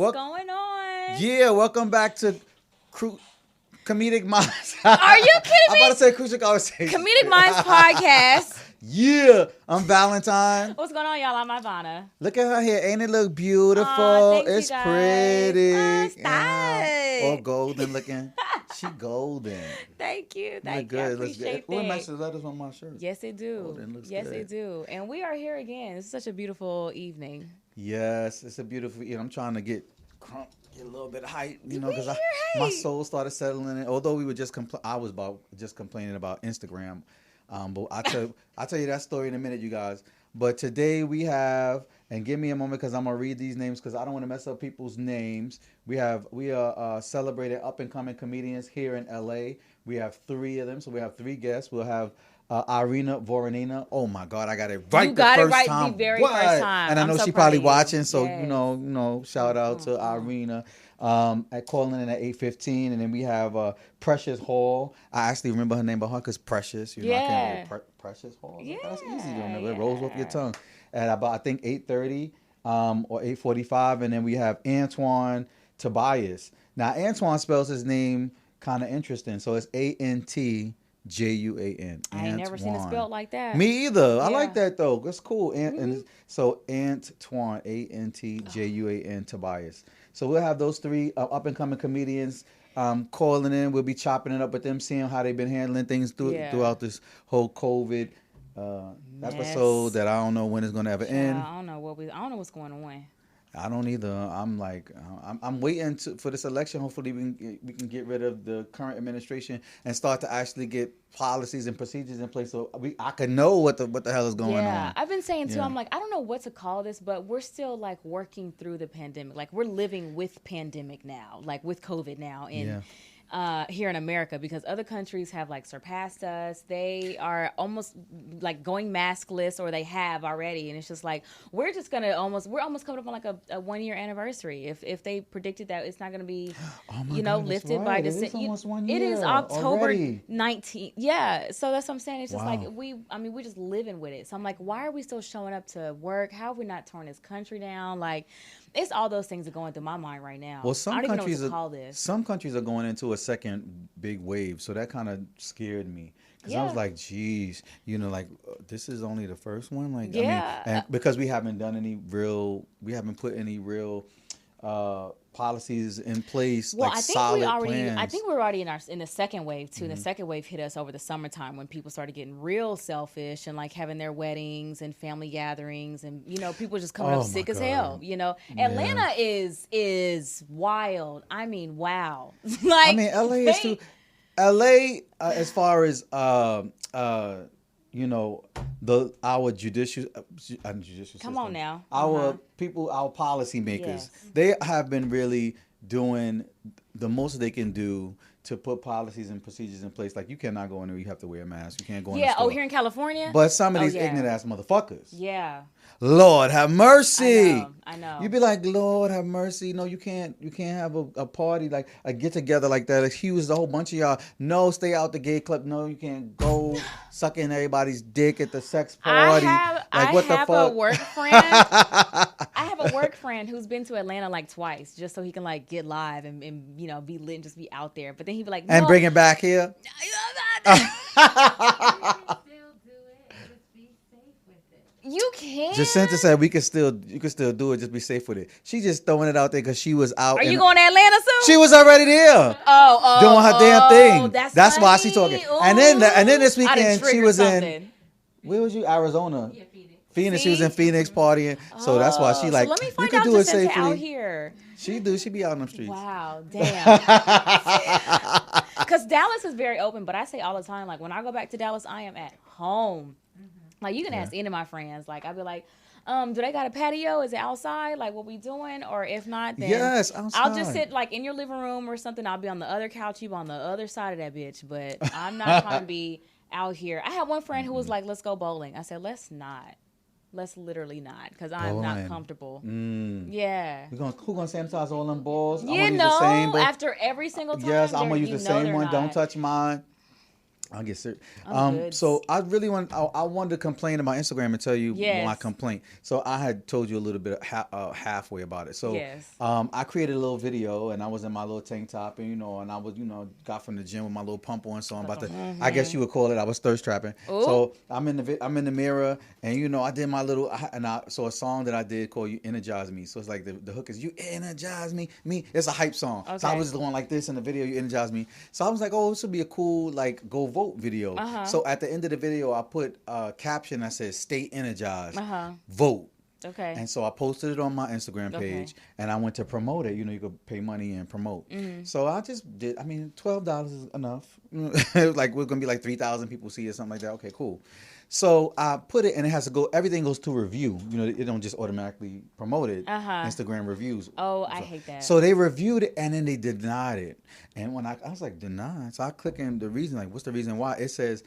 What's going on? Yeah, welcome back to Comedic Mines. Are you kidding me? I'm about to say Crucial Conversations. Comedic Mines Podcast. Yeah, I'm Valentine. What's going on, y'all? I'm Ivana. Look at her hair. Ain't it look beautiful? Aw, thanks, it's you guys. pretty. Stop. Yeah. All golden looking. She golden. Thank you. Look Thank you. good. I Looks good. appreciate Oh, it that. matches the letters on my shirt. Yes, it do. Golden looks yes, good. it do. And we are here again. It's such a beautiful evening. Yes, it's a beautiful. I'm trying to get a little bit of height, because my height. soul started settling in. Although we were I was just complaining about Instagram, but I'll tell you that story in a minute, you guys. But today we have, and give me a moment because I'm gonna read these names because I don't want to mess up people's names. We are celebrating up and coming comedians here in LA. We have 3 of them, so we have 3 guests. We'll have Irina Voronina. Oh my God, I got it right. You got the it first right time. the very What? first time. And I I'm know so she proud probably of you. watching, so Yes. shout out to Irina. At calling in at 8:15, and then we have Precious Hall. I actually remember her name by heart because Precious. I can't remember Precious Hall. Yeah. That's easy to remember. It rolls off your tongue. At about I think 8:30 or 8:45, and then we have Antoine Tobias. Now Antoine spells his name kind of interesting, so it's Antjuan. I ain't never seen it spelled like that. Me either. Yeah. I like that though. That's cool. And so Antjuan, Antjuan Tobias. So we'll have those 3 up and coming comedians calling in. We'll be chopping it up with them, seeing how they've been handling things throughout this whole COVID episode that I don't know when it's gonna ever end. I don't know what's going on. I don't either. I'm waiting for this election. Hopefully we can get rid of the current administration and start to actually get policies and procedures in place so I can know what the hell is going on. Yeah, I've been saying too. Yeah. I'm like, I don't know what to call this, but we're still like working through the pandemic. Like we're living with pandemic now, like with COVID now, and. Here in America, because other countries have like surpassed us. They are almost like going maskless, or they have already, and it's just like we're almost coming up on like a 1-year anniversary. If they predicted that it's not gonna be lifted by December. It is almost 1 year. It is October already. 19th. Yeah, so that's what I'm saying. It's just like we're just living with it. So I'm like, why are we still showing up to work? How have we not torn this country down? Like, it's all those things are going through my mind right now. Well, I don't even know what to call this. Some countries are going into a second big wave, so that kind of scared me because I was like, "Geez, this is only the first one." Like, and because we haven't put any real policies in place. Well, like I think solid plans. I think we're already in the second wave too. Mm-hmm. The second wave hit us over the summertime when people started getting real selfish and like having their weddings and family gatherings, and people just coming up sick as hell. Atlanta is wild. I mean, wow. LA is too. LA, as far as our judicial come on now, our people, our policymakers, they have been really doing the most they can do to put policies and procedures in place. Like, you cannot go in there, you have to wear a mask. You can't go in the store. Here in California. But some of these ignorant ass motherfuckers. Yeah. Lord have mercy. I know. You'd be like, Lord have mercy. No, you can't have a party, like a get together like that. Accuse a whole bunch of y'all. No, stay out the gay club. No, you can't go suck in everybody's dick at the sex party. I have a work friend. I have a work friend who's been to Atlanta like twice just so he can like get live and be lit and just be out there. But then he'd be like, no. And bring it back here. You can. Jacinta said you can still do it. Just be safe with it. She just throwing it out there because she was out. Are you going to Atlanta soon? She was already there. Doing her damn thing. That's why she's talking. Ooh. And then this weekend she was in. Where was you? Arizona. Yeah, Phoenix. Phoenix. She was in Phoenix partying. So that's why she like. So let me you find can out do it Jacinta safely. out here. She be out on the streets. Wow, damn. Because Dallas is very open, but I say all the time, like when I go back to Dallas, I am at home. Like, you can ask any of my friends. Like, I'd be like, do they got a patio? Is it outside? Like, what we doing? Or if not, then yes, outside. I'll just sit like in your living room or something. I'll be on the other couch. You on the other side of that bitch. But I'm not trying to be out here. I had one friend who was like, let's go bowling. I said, let's not. Let's literally not, because I'm not comfortable. Yeah. Who gonna sanitize all them balls? After every single time. Yes, I'm gonna use the same one. Not. Don't touch mine. I'll get serious. Good. So I really I wanted to complain about Instagram and tell you Yes. my complaint. So I had told you a little bit halfway about it. So Yes. I created a little video and I was in my little tank top and and I was got from the gym with my little pump on. So I'm about to, I guess you would call it, I was thirst trapping. Ooh. So I'm in the mirror and I did my little so a song that I did called "You Energize Me." So it's like the hook is "You energize me." It's a hype song. Okay. So I was going like this in the video, "You energize me." So I was like, oh, this would be a cool like go vote video. So at the end of the video, I put a caption that says "Stay energized, vote." Okay. And so I posted it on my Instagram page, and I went to promote it. You could pay money and promote. So I just did. I mean, $12 is enough. Like we're gonna be like 3,000 people see it, something like that. Okay, cool. So I put it, and it has to go. Everything goes to review. It don't just automatically promote it. Instagram reviews. Oh, I hate that. So they reviewed it, and then they denied it. And when I was like, denied. So I click in the reason. Like, what's the reason why? It says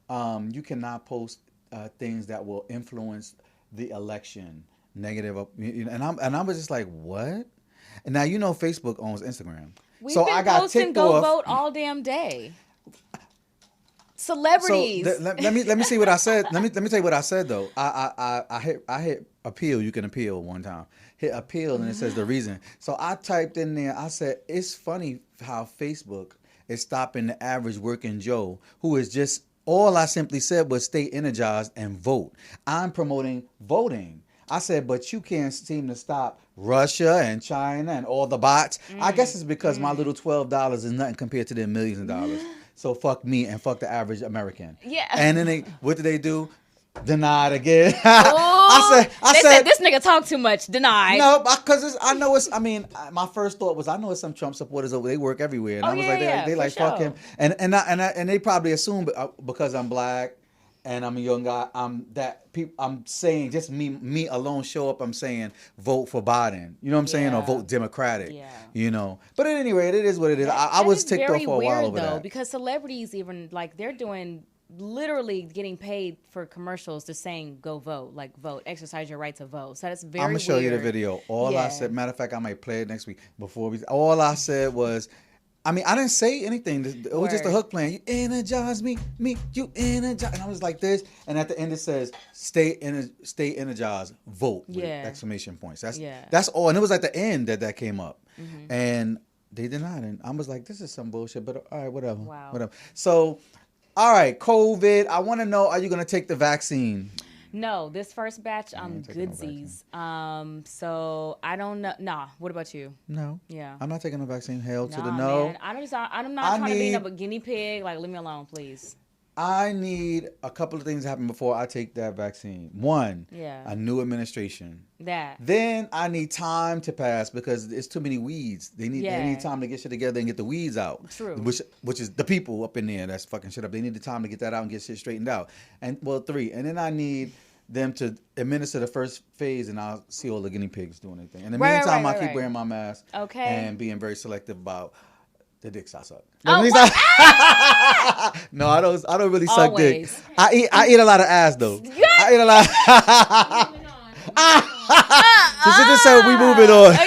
you cannot post things that will influence the election, negative. And I was just like, what? And now Facebook owns Instagram. We've so been I got posting ticked go off. vote all damn day. Celebrities. So let me see what I said. Let me tell you what I said though. I hit appeal. You can appeal one time. Hit appeal and it says the reason. So I typed in there. I said it's funny how Facebook is stopping the average working Joe who is just. All I simply said was stay energized and vote. I'm promoting voting. I said, but you can't seem to stop Russia and China and all the bots. I guess it's because my little $12 is nothing compared to their millions of dollars. So fuck me and fuck the average American. Yeah. And then what did they do? Denied again. I said said this nigga talk too much. Denied. No, because I know it's. I mean, my first thought was I know it's some Trump supporters over. They work everywhere, and I was like, they like fuck him, and they probably assume because I'm black and I'm a young guy, I'm saying just me alone show up. I'm saying vote for Biden. You know what I'm saying, or vote Democratic. Yeah. But at any rate, it is what it is. I was ticked off for a while over that because celebrities even like they're doing. Literally getting paid for commercials to saying go vote, like vote, exercise your right to vote. So that's very I'm gonna show you the video. I said, matter of fact, I might play it next week. All I said was, I didn't say anything. It was just a hook playing. You energize me, you energize, and I was like this. And at the end it says, stay energized, vote. With exclamation points. That's all. And it was at the end that came up, and they denied it. I was like, this is some bullshit. But all right, whatever. Wow. Whatever. So. All right, COVID. I want to know, are you going to take the vaccine? No, this first batch, I'm goodsies. So I don't know. Nah, what about you? No. Yeah. I'm not taking the vaccine. Hell to the no. Man. I'm not trying to be a guinea pig. Like, leave me alone, please. I need a couple of things to happen before I take that vaccine. One, a new administration. Then I need time to pass because it's too many weeds. They need time to get shit together and get the weeds out. True. Which is the people up in there that's fucking shit up. They need the time to get that out and get shit straightened out. And 3. And then I need them to administer the first phase and I'll see all the guinea pigs doing anything. In the meantime, I keep wearing my mask and being very selective about the dicks I suck. No, I don't really suck dick. I eat a lot of ass though. I eat a lot. So just so we moving on.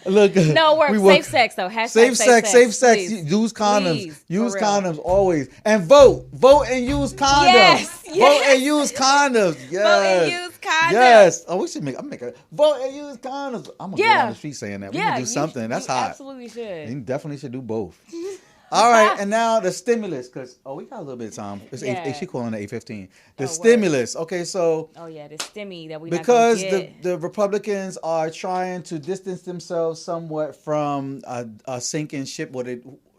Look, no work. Safe sex though. Hashtag safe sex. Use condoms. Please, use condoms always. And vote and use condoms. Yes. Vote and use condoms. Yes. Vote and use condoms. Yes. Oh, we should make a vote and use condoms. I'm gonna go down the street saying that. We can do something. That's hot. Absolutely should. You definitely should do both. All right, and now the stimulus, because we got a little bit of time. It's she calling it 8:15. The stimulus. Okay, so the stimmy that we because the Republicans are trying to distance themselves somewhat from a sinking ship,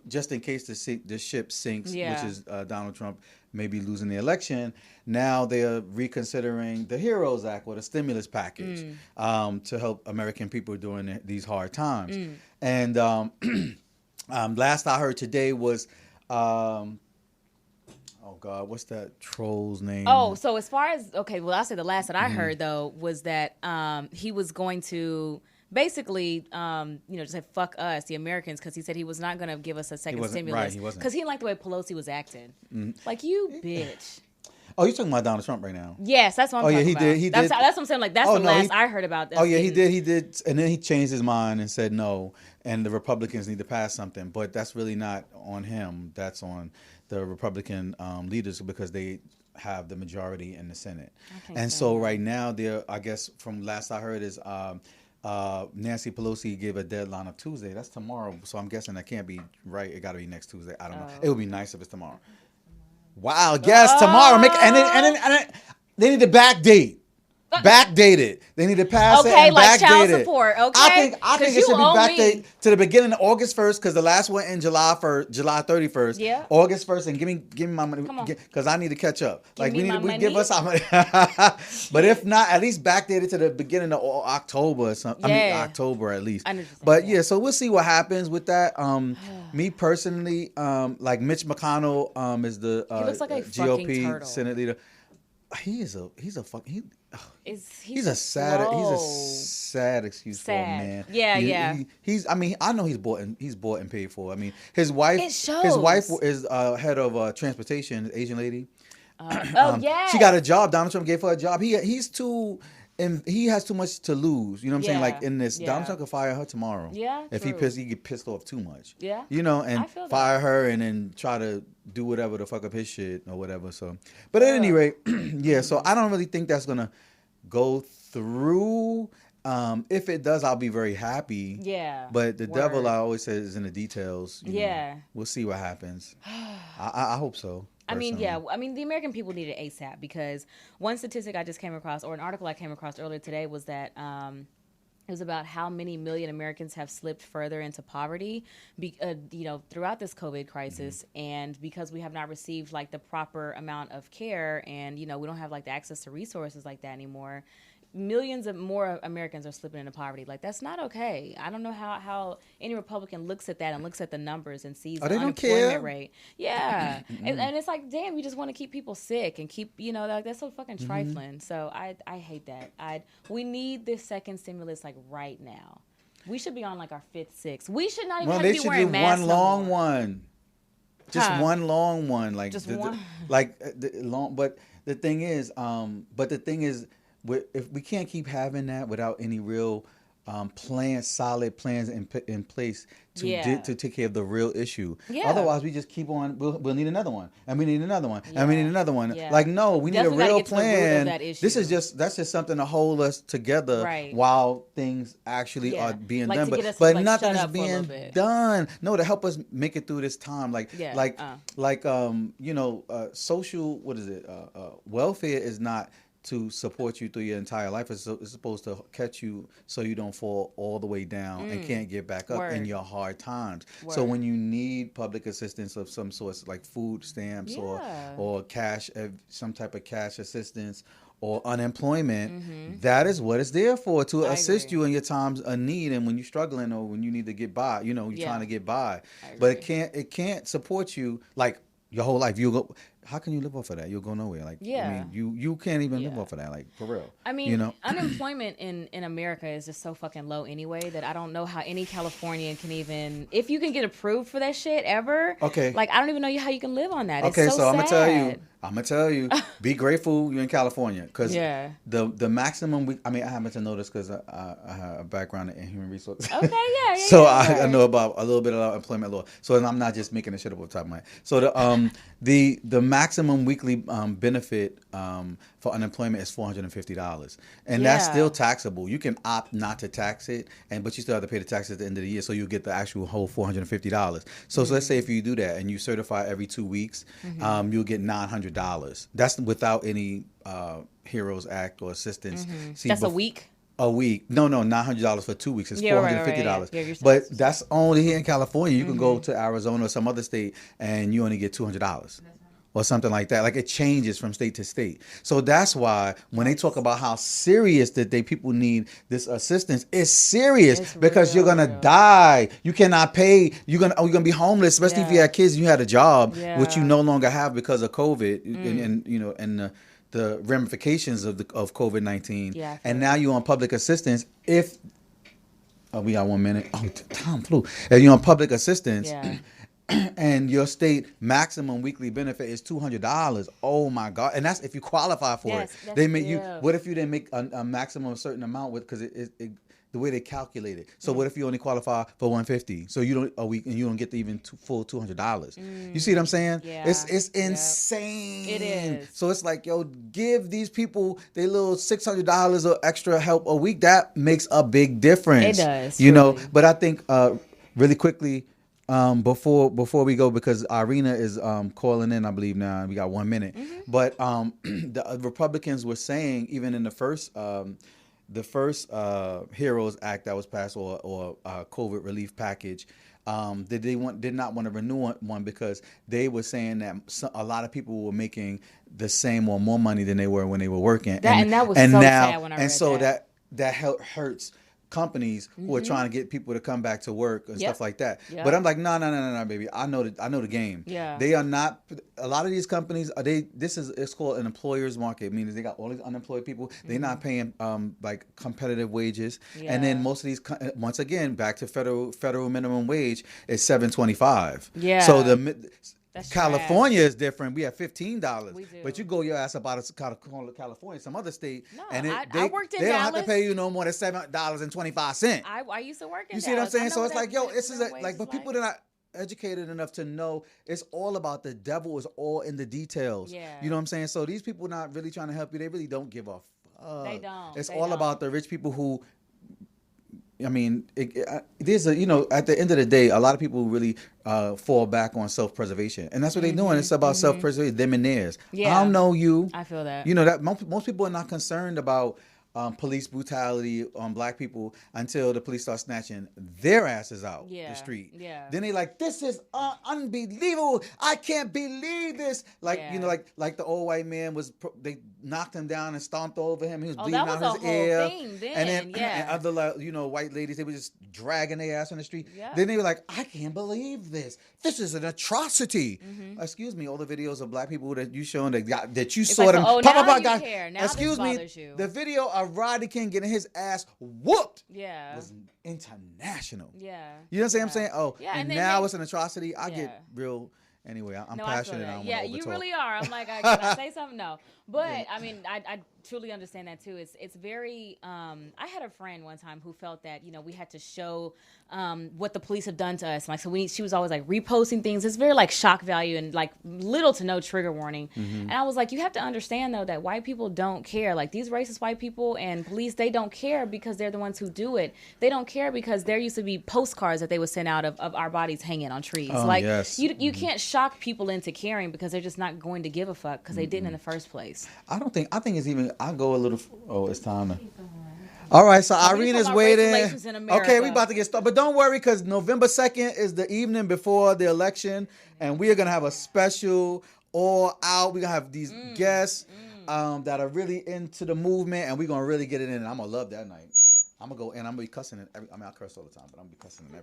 just in case the ship sinks, which is Donald Trump maybe losing the election. Now they are reconsidering the HEROES Act or the stimulus package to help American people during these hard times. And last I heard today was, oh God, what's that troll's name? Oh, so as far as, I'll say the last that I heard though was that he was going to basically, just say fuck us, the Americans, because he said he was not going to give us a second stimulus. Right, he wasn't. Because he didn't like the way Pelosi was acting. Like, you bitch. Oh, you're talking about Donald Trump right now? Yes, that's what I'm talking about. He did. That's what I'm saying. Like, that's the last I heard about that. He did. And then he changed his mind and said no, and the Republicans need to pass something. But that's really not on him. That's on the Republican leaders because they have the majority in the Senate. And so right now, I guess from last I heard is Nancy Pelosi gave a deadline of Tuesday. That's tomorrow. So I'm guessing that can't be right. It got to be next Tuesday. I don't know. It would be nice if it's tomorrow. Wow, yes, tomorrow. And then they need to backdate. Backdate it. They need to pass it and like backdate child it. support. Okay, I think it should be backdated to the beginning of August 1st because the last one in July 31st. Yeah. August 1st, and give me my money because I need to catch up. We give us our money. But if not, at least backdate it to the beginning of October or something. Yeah. I mean October at least. But yeah, so we'll see what happens with that. Me personally, like Mitch McConnell is the GOP Senate leader. He's a sad excuse for a man. Yeah. I know he's bought and paid for. I mean, his wife is head of transportation, Asian lady. She got a job. Donald Trump gave her a job. He's too. And he has too much to lose. You know what I'm saying? Like in this, Donald Trump could fire her tomorrow. Yeah. If he get pissed off too much. Yeah. You know, and fire her and then try to do whatever to fuck up his shit or whatever. So, but at any rate, so I don't really think that's gonna go through. If it does, I'll be very happy. Yeah. But the devil, I always say, is in the details. You know. We'll see what happens. I hope so. Personally. I mean, the American people need it ASAP because one statistic I just came across, or an article I came across earlier today, was that it was about how many million Americans have slipped further into poverty, throughout this COVID crisis, and because we have not received like the proper amount of care, and we don't have like the access to resources like that anymore. Millions of more Americans are slipping into poverty. Like, that's not okay. I don't know how any Republican looks at that and looks at the numbers and sees the unemployment rate. Yeah. and it's like, damn, you just want to keep people sick and keep, like, that's so fucking trifling. So I hate that. We need this second stimulus like right now. We should be on like our fifth, sixth. We should not even have to be wearing masks. One long one. Just one long one. Like just one. But the thing is, if we can't keep having that without any real solid plans in place to take care of the real issue. Yeah. Otherwise, we just keep on. We'll need another one, and we need another one, and we need another one. Yeah. Like, no, we need a real plan. That's just something to hold us together while things actually are being done. But nothing is being done. No, to help us make it through this time. Social welfare is not to support you through your entire life. It's supposed to catch you so you don't fall all the way down and can't get back up in your hard times. So when you need public assistance of some sort, like food stamps or cash, some type of cash assistance or unemployment, that is what it's there for, to assist you in your times of need and when you're struggling or when you need to get by. You're trying to get by. But it can't support you like your whole life. You go. How can you live off of that? You'll go nowhere. Like, I mean, you can't even live off of that. Like, for real. I mean, unemployment in America is just so fucking low anyway that I don't know how any Californian can even, if you can get approved for that shit ever. Okay. Like, I don't even know how you can live on that. Okay, it's so I'm sad. I'm gonna tell you, be grateful you're in California, because the maximum I happen to know this because I have a background in human resources. Okay, so I know about a little bit about employment law. So I'm not just making this shit up off the top of my head. So the maximum weekly benefit for unemployment is $450, and that's still taxable. You can opt not to tax it, but you still have to pay the taxes at the end of the year, so you get the actual whole $450. So let's say if you do that and you certify every 2 weeks, you'll get $900. That's without any HEROES Act or assistance. See, that's a week? A week. No, $900 for 2 weeks. It's $450. Right. But that's only here in California. You can go to Arizona or some other state and you only get $200. Or something like that. Like, it changes from state to state. So that's why when they talk about how serious that people need this assistance, it's serious, because you're gonna die. You cannot pay. You're gonna be homeless, especially if you had kids and you had a job, which you no longer have because of COVID and the ramifications of COVID-19. Yeah, and now you're on public assistance. We got 1 minute. Oh, time flew. And you're on public assistance. Yeah. and your state maximum weekly benefit is $200. Oh my God! And that's if you qualify for it. They make you. What if you didn't make a maximum a certain amount with because it the way they calculate it. So what if you only qualify for $150? So you don't a week and you don't get the even full $200. You see what I'm saying? Yeah. It's insane. It is. So it's like, yo, give these people their little $600 or extra help a week. That makes a big difference. It does. You know, but I think really quickly. Before we go, because Irina is calling in, I believe now, and we got 1 minute. But the Republicans were saying, even in the first HEROES Act that was passed, or COVID relief package, that they did not want to renew one because they were saying that a lot of people were making the same or more money than they were when they were working, and that was so sad when I read that. That hurts companies who are trying to get people to come back to work and stuff like that. Yep. But I'm like, no, baby. I know the game. Yeah. They are not. A lot of these companies it's called an employer's market, meaning they got all these unemployed people. They're not paying like competitive wages, and then most of these, once again, back to federal minimum wage is $7.25. Yeah. So That's California is different. We have $15, We do. but you go your ass up out of California, some other state, No, and I worked in they don't have Dallas. to pay you no more than $7.25. I used to work in You see what I'm Dallas. saying? I So know it's what like, yo, that this is minimum like, wage but people that are not educated enough to know it's all about the devil is all in the details. Yeah. You know what I'm saying? So these people not really trying to help you. They really don't give a fuck. They don't. It's They all don't. about the rich people who. I mean, there's a, at the end of the day, a lot of people really fall back on self-preservation, and that's what they're doing. It's about self-preservation, them and theirs. Yeah. I don't know you. I feel that. You know that most people are not concerned about police brutality on black people until the police start snatching their asses out the street. Yeah. Then they like, this is unbelievable. I can't believe this. Like, like the old white man they knocked him down and stomped over him. He was bleeding that out was his a whole ear. thing then, And then yeah. and other white ladies, they were just dragging their ass on the street. Yeah. Then they were like, I can't believe this. This is an atrocity. Excuse me, all the videos of black people that you showing that you saw like, them. oh, now you care. Now Excuse this me, bothers you. the video of Rodney King getting his ass whooped was international. Yeah. You know what I'm saying? Oh, Yeah, and and now it's an atrocity. I Yeah. get real. Anyway, I'm No, passionate. I I feel that. don't You overtalk. really are. I'm like, can I say something? No. But I mean, I truly understand that too. It's very. I had a friend one time who felt that we had to show what the police have done to us. Like, so she was always like reposting things. It's very like shock value and like little to no trigger warning. And I was like, you have to understand though that white people don't care. Like these racist white people and police, they don't care because they're the ones who do it. They don't care because there used to be postcards that they would send out of our bodies hanging on trees. Like you can't shock people into caring because they're just not going to give a fuck because they didn't in the first place. I think it's even. I go a little. Oh, it's time to. All right, so Irina's waiting. Okay, we about to get started, but don't worry because November 2nd is the evening before the election, and we are gonna have a special all out. We're gonna have these guests that are really into the movement, and we're gonna really get it in. And I'm gonna love that night. I'm gonna go and I'm gonna be cussing it. I curse all the time, but I'm gonna be cussing and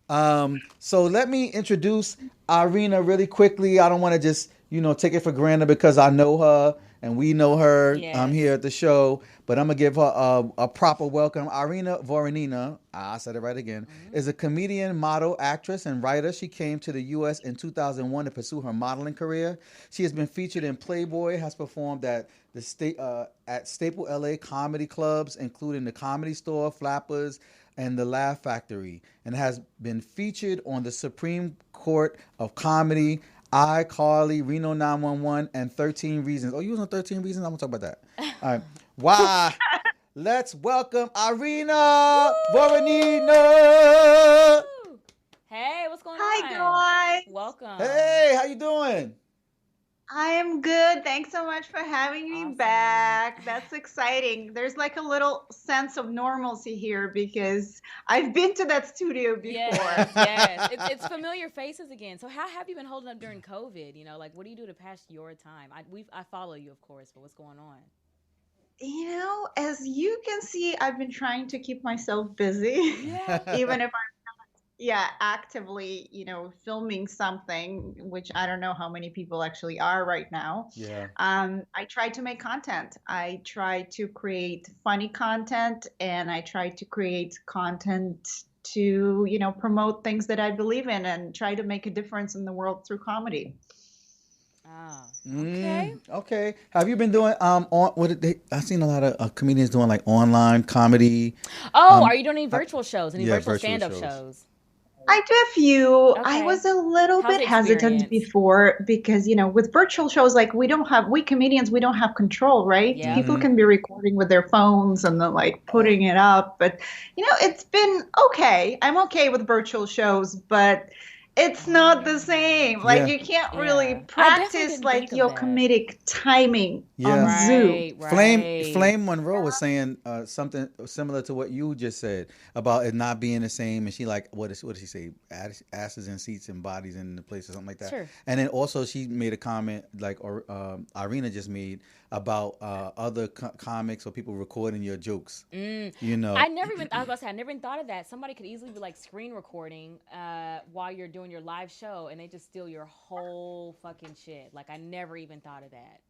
everything. So let me introduce Irina really quickly. I don't want to just take it for granted because I know her and we know her here at the show, but I'm gonna give her a proper welcome. Irina Voronina, I said it right again, is a comedian, model, actress, and writer. She came to the U.S. in 2001 to pursue her modeling career. She has been featured in Playboy, has performed at Staple LA comedy clubs, including the Comedy Store, Flappers, and the Laugh Factory, and has been featured on the Supreme Court of Comedy, iCarly, Reno 911, and 13 Reasons. Oh, you was on 13 Reasons? I'm going to talk about that. All right. Why? Let's welcome Irina Voronina. Hey, what's going on? Hi, guys. Welcome. Hey, how you doing? I am good. Thanks so much for having me back. That's exciting. There's like a little sense of normalcy here because I've been to that studio before. Yes. It's familiar faces again. So how have you been holding up during COVID? Like what do you do to pass your time? I follow you, of course, but what's going on? As you can see, I've been trying to keep myself busy, even if I'm actively, filming something, which I don't know how many people actually are right now. Yeah. I try to make content. I try to create funny content, and I try to create content to, promote things that I believe in and try to make a difference in the world through comedy. Oh, okay. Okay. Have you been doing I've seen a lot of comedians doing like online comedy. Oh, are you doing any virtual shows? Any yeah, virtual virtual stand-up shows. shows? I do a few. Okay. I was a little How's bit the hesitant experience? before because, with virtual shows, like we comedians, we don't have control, right? Yeah. People can be recording with their phones and then like putting it up. But, it's been okay. I'm okay with virtual shows, but it's not the same. Like Yeah. you can't Yeah. really I definitely practice didn't like think of your that. comedic timing on Yeah. Zoom. Right. Flame Monroe was saying something similar to what you just said about it not being the same, and she like what did she say? Asses in seats and bodies in the place or something like that. Sure. And then also she made a comment like Irina just made about other comics or people recording your jokes. I was about to say I never even thought of that. Somebody could easily be like screen recording while you're doing your live show, and they just steal your whole fucking shit. Like I never even thought of that.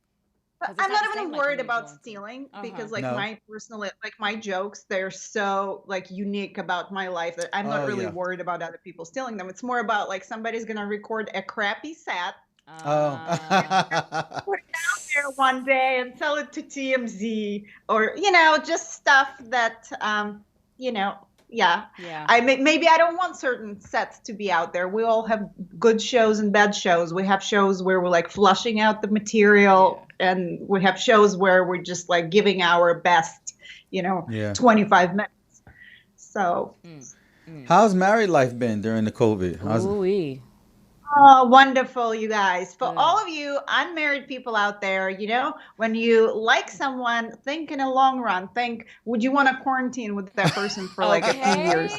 I'm not even worried about stealing because like No. my personal, like my jokes, they're so like unique about my life that I'm not really worried about other people stealing them. It's more about like somebody's going to record a crappy set. Put it out there one day and sell it to TMZ or, just stuff that, yeah. Maybe I don't want certain sets to be out there. We all have good shows and bad shows. We have shows where we're like flushing out the material, and we have shows where we're just like giving our best, 25 minutes. So, how's married life been during the COVID? Ooh-wee. Oh, wonderful, you guys. For all of you unmarried people out there, when you like someone, think in a long run. Think, would you want to quarantine with that person for like a few years?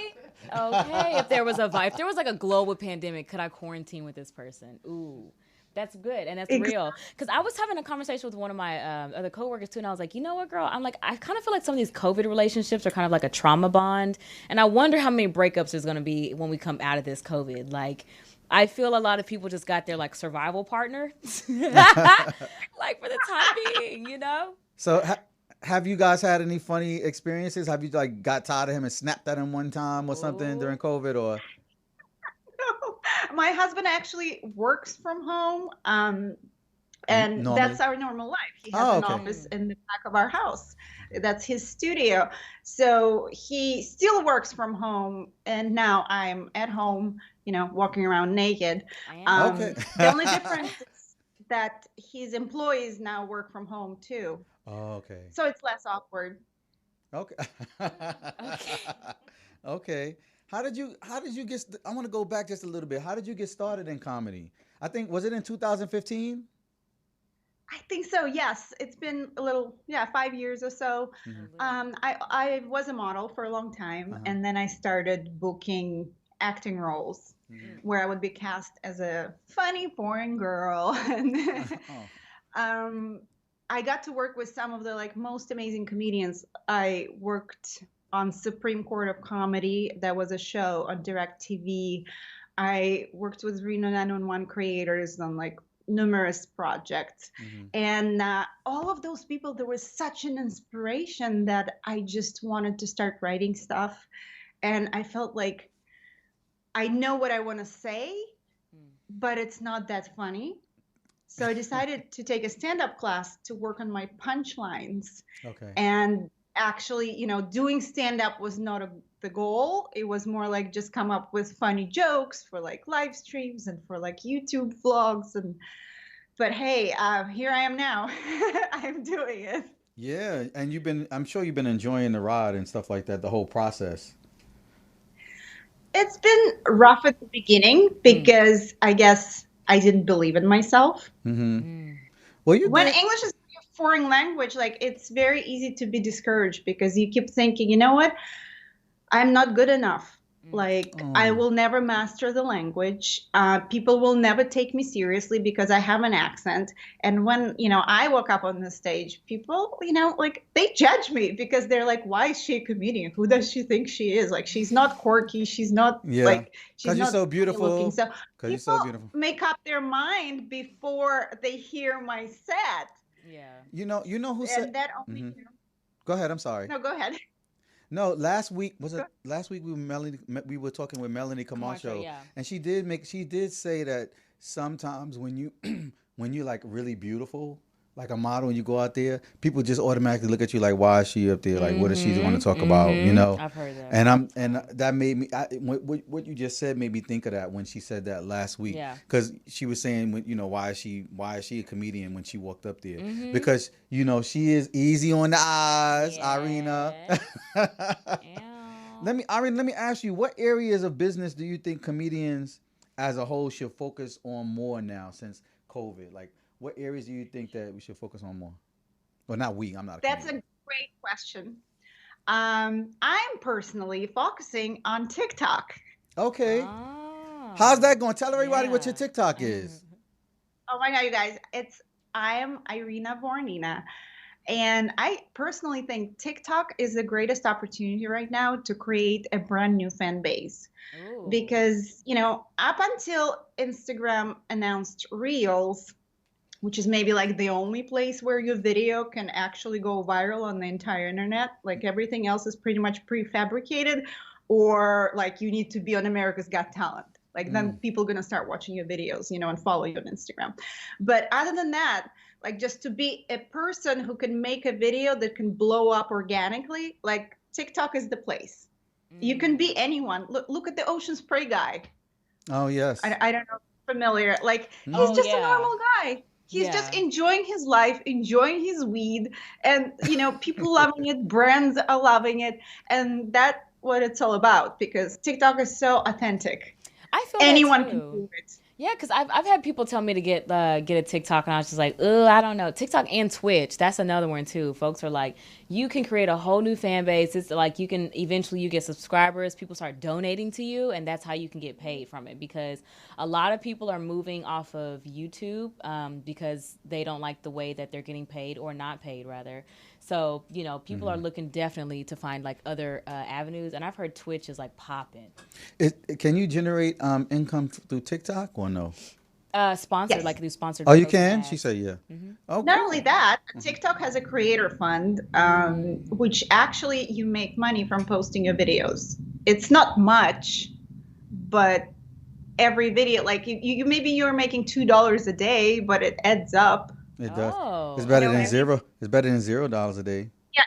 Okay. If there was like a global pandemic, could I quarantine with this person? Ooh, that's good. And that's real. Because I was having a conversation with one of my other coworkers too. And I was like, you know what, girl? I'm like, I kind of feel like some of these COVID relationships are kind of like a trauma bond. And I wonder how many breakups there's going to be when we come out of this COVID. Like, I feel a lot of people just got their like survival partner, like for the time being, So have you guys had any funny experiences? Have you like got tired of him and snapped at him one time or something during COVID or? No, my husband actually works from home. And normally, that's our normal life. He has an office in the back of our house. That's his studio. So he still works from home. And now I'm at home, walking around naked. The only difference is that his employees now work from home too. Oh, okay. So it's less awkward. Okay. Okay. How did you get, I want to go back just a little bit. How did you get started in comedy? I think, was it in 2015? I think so, yes. It's been 5 years or so. I was a model for a long time, and then I started booking acting roles where I would be cast as a funny, boring girl. And I got to work with some of the like most amazing comedians. I worked on Supreme Court of Comedy. That was a show on DirecTV. I worked with Reno 911 creators on like numerous projects. And all of those people, there was such an inspiration that I just wanted to start writing stuff. And I felt like I know what I want to say, but it's not that funny. So I decided to take a stand-up class to work on my punchlines. Okay. And actually, doing stand-up was not the goal. It was more like just come up with funny jokes for like live streams and for like YouTube vlogs. But hey, here I am now. I'm doing it. Yeah. And I'm sure you've been enjoying the ride and stuff like that, the whole process. It's been rough at the beginning because I guess I didn't believe in myself. When English is a foreign language, like it's very easy to be discouraged because you keep thinking, you know what? I'm not good enough. Like I will never master the language. People will never take me seriously because I have an accent. And when, I walk up on the stage, people, like they judge me because they're like, why is she a comedian? Who does she think she is? Like, she's not quirky. She's not like, she's not you're so beautiful. Looking. So because you're so beautiful. Make up their mind before they hear my set. Yeah. You know who said that only, Go ahead. I'm sorry. No, go ahead. No, last week was it? Last week we were talking with Melanie Camacho, Yeah. and she did say that sometimes when you when you're like really beautiful, like a model, and you go out there, people just automatically look at you like, why is she up there? Like, what does she want to talk about? You know? I've heard that. And that made me. What you just said made me think of that when she said that last week. Yeah. Because she was saying, you know, why is she a comedian when she walked up there? Because you know she is easy on the eyes, Irina. Let me ask you, what areas of business do you think comedians as a whole should focus on more now since COVID? Like, what areas do you think that we should focus on more? Well, not we. I'm not. That's a great question. I'm personally focusing on TikTok. Okay. How's that going? Tell everybody what your TikTok is. Oh my God, you guys! I am Irina Voronina. And I personally think TikTok is the greatest opportunity right now to create a brand new fan base. Ooh. Because, you know, up until Instagram announced Reels, which is maybe like the only place where your video can actually go viral on the entire internet, like everything else is pretty much prefabricated, or like you need to be on America's Got Talent. Like then people are going to start watching your videos, you know, and follow you on Instagram. But other than that, like just to be a person who can make a video that can blow up organically, like TikTok is the place. You can be anyone. Look at the Ocean Spray guy. Oh, yes. I don't know if you're familiar. Like he's just a normal guy. He's just enjoying his life, enjoying his weed. And, you know, people loving it. Brands are loving it. And that's what it's all about because TikTok is so authentic. I feel anyone can do it. Yeah, because I've had people tell me to get a TikTok, and I was just like, I don't know. TikTok and Twitch, that's another one too. Folks are like, you can create a whole new fan base. It's like you get subscribers. People start donating to you, and that's how you can get paid from it. Because a lot of people are moving off of YouTube because they don't like the way that they're getting paid or not paid rather. So, you know, people are looking definitely to find like other avenues. And I've heard Twitch is like popping. Can you generate income through TikTok or no? Sponsored, like through sponsored. Oh, you can? She said, yeah. Okay. Not only that, TikTok has a creator fund, which actually you make money from posting your videos. It's not much, but every video, like you maybe you're making $2 a day, but it adds up. It does. It's better than zero. It's better than $0 a day. Yeah,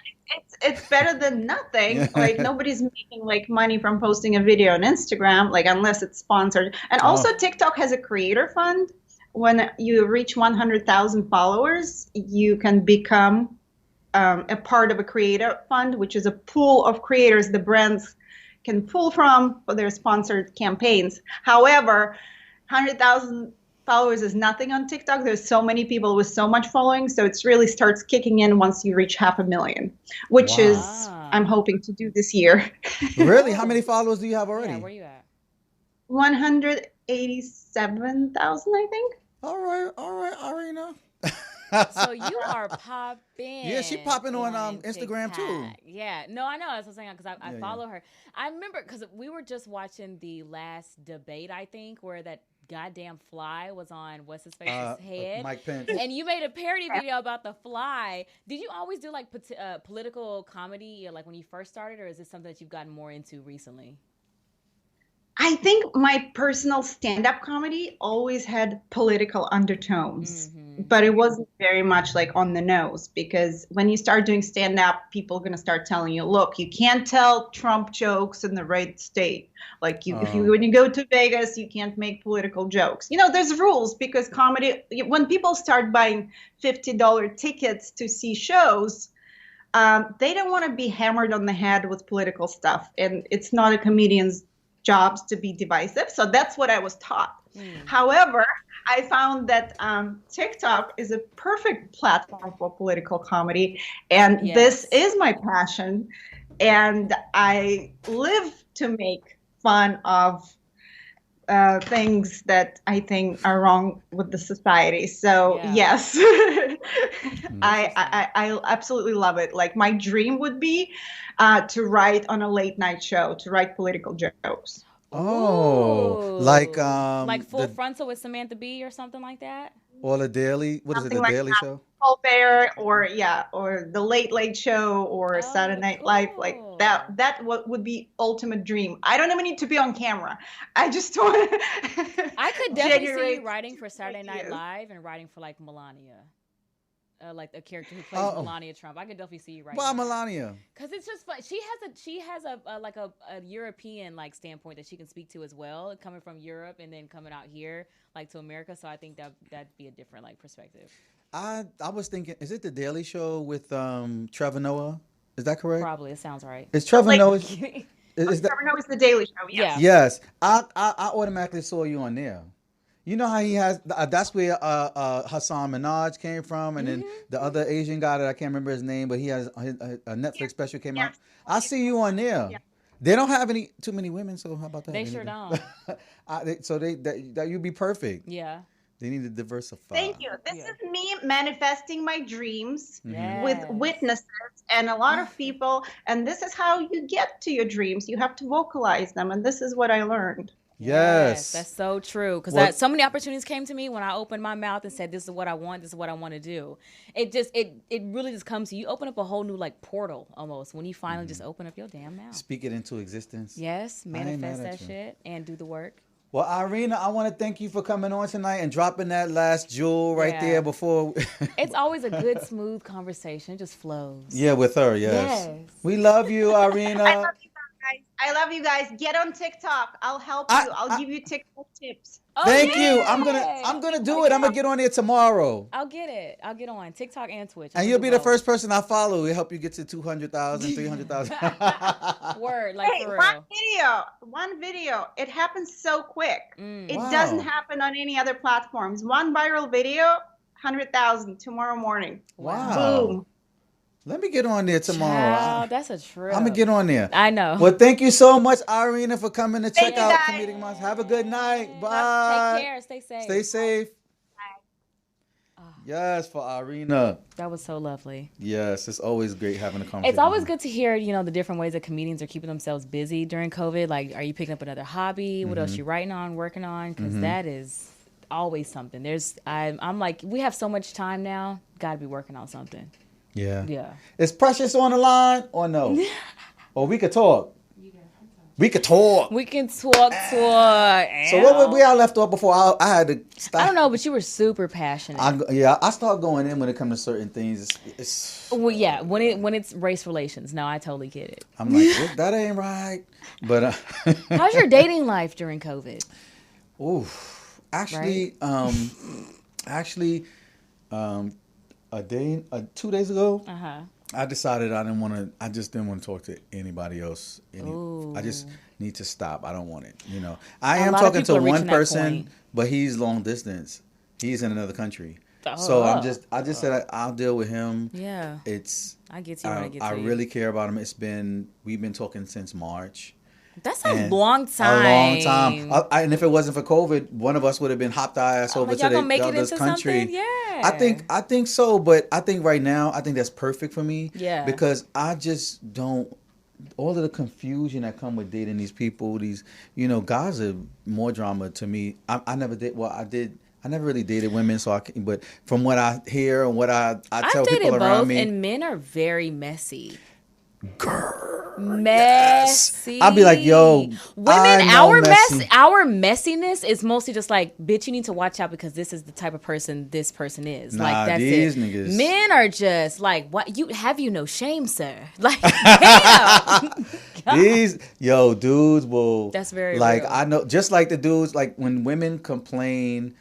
it's better than nothing. Like nobody's making like money from posting a video on Instagram, like unless it's sponsored. And also TikTok has a creator fund. When you reach 100,000 followers, you can become a part of a creator fund, which is a pool of creators the brands can pull from for their sponsored campaigns. However, 100,000 followers is nothing on TikTok. There's so many people with so much following, so it really starts kicking in once you reach 500,000, which is I'm hoping to do this year. Really? How many followers do you have already? Yeah, where you at? 187,000, I think. All right, Irina. So you are popping. Yeah, she popping on Instagram too. Yeah, no, I know. That's what I'm saying because I follow her. I remember because we were just watching the last debate, I think, where that goddamn fly was on what's his face's head, Mike Pence, and you made a parody video about the fly. Did you always do like political comedy, like when you first started, or is this something that you've gotten more into recently? I think my personal stand-up comedy always had political undertones, but it wasn't very much like on the nose, because when you start doing stand-up, people are going to start telling you, look, you can't tell Trump jokes in the right state. Like when you go to Vegas, you can't make political jokes. You know, there's rules because comedy, when people start buying $50 tickets to see shows, they don't want to be hammered on the head with political stuff. And it's not a comedian's jobs to be divisive. So that's what I was taught. However, I found that TikTok is a perfect platform for political comedy. And this is my passion. And I live to make fun of things that I think are wrong with the society. So yes, I absolutely love it. Like my dream would be to write on a late night show, to write political jokes. Oh, like Full Frontal with Samantha Bee or something like that? Or the Daily, what is it, the Daily Show? Colbert or the Late Late Show or Saturday Night Live, like cool. that would be ultimate dream. I don't even need to be on camera. I just want to I could definitely see generate you writing for Saturday Night ideas. Live and writing for like Melania. Like a character who plays Melania Trump. I could definitely see you writing. Why Melania? Because it's just fun. She has a like a European like standpoint that she can speak to as well, coming from Europe and then coming out here like to America. So I think that'd be a different like perspective. I was thinking, is it the Daily Show with Trevor Noah? Is that correct? Probably. It sounds right. Is Trevor Noah? Trevor Noah's The Daily Show. Yes. Yeah. Yes. I automatically saw you on there. You know how he has, that's where Hassan Minaj came from, and then the other Asian guy that I can't remember his name, but he has a Netflix special came out. I see you on there. Yeah. They don't have too many women, so how about that? They sure don't. So that you'd be perfect. Yeah. They need to diversify. Thank you. This is me manifesting my dreams with witnesses and a lot of people, and this is how you get to your dreams. You have to vocalize them, and this is what I learned. Yes, that's so true. Because so many opportunities came to me when I opened my mouth and said, "This is what I want. This is what I want to do." It really just comes to you. Open up a whole new like portal almost when you finally just open up your damn mouth. Speak it into existence. Yes, manifest that shit and do the work. Well, Irina, I want to thank you for coming on tonight and dropping that last jewel right there before. It's always a good, smooth conversation. It just flows. Yeah, with her, yes. We love you, Irina. I love you guys. Get on TikTok. I'll help you. I'll give you TikTok tips. Thank you. I'm gonna do it. I'm gonna get on there tomorrow. I'll get it. I'll get on TikTok and Twitch. And you'll be the first person I follow. It'll help you get to 200,000, 300,000. Word, like for real. One video. It happens so quick. It doesn't happen on any other platforms. One viral video, 100,000 tomorrow morning. Wow. Boom. Let me get on there tomorrow. Wow, that's a trip. I'm going to get on there. I know. Well, thank you so much, Irina, for coming to check out Comedic Mines. Have a good night. Bye. Take care. Stay safe. Stay safe. Bye. Yes, for Irina. That was so lovely. Yes, it's always great having a conversation. It's always good to hear, the different ways that comedians are keeping themselves busy during COVID. Like, are you picking up another hobby? What else you writing on, working on? Because that is always something. I'm like, we have so much time now. Got to be working on something. Yeah. Is Precious on the line or no? Or we could talk. We could talk. We can talk. So what we left off before I had to stop. I don't know, but you were super passionate. I start going in when it comes to certain things. Well, yeah, when it's race relations. No, I totally get it. I'm like, that ain't right. But how's your dating life during COVID? Actually, 2 days ago, I decided I just didn't want to talk to anybody else. I just need to stop. I don't want it. I am talking to one person, but he's long distance. He's in another country. So I just said I'll deal with him. Yeah. I get you when I get to you. I really care about him. We've been talking since March. That's a long time. A long time. And if it wasn't for COVID, one of us would have been hopped our ass over to the other country. Yeah. I think so, but I think right now, I think that's perfect for me. Yeah. Because I just don't. All of the confusion that come with dating these people, guys are more drama to me. I never did. Well, I did. I never really dated women, but from what I hear and what I tell people around me, and men are very messy. Girl, messy. Yes. I'll be like, yo, women, our messiness is mostly just like, bitch, you need to watch out because this is the type of person this person is. Nah, like that's these it. Niggas. Men are just like, what? You have no shame, sir? Like, damn. These dudes will. That's very like real. I know, just like the dudes, like when women complain.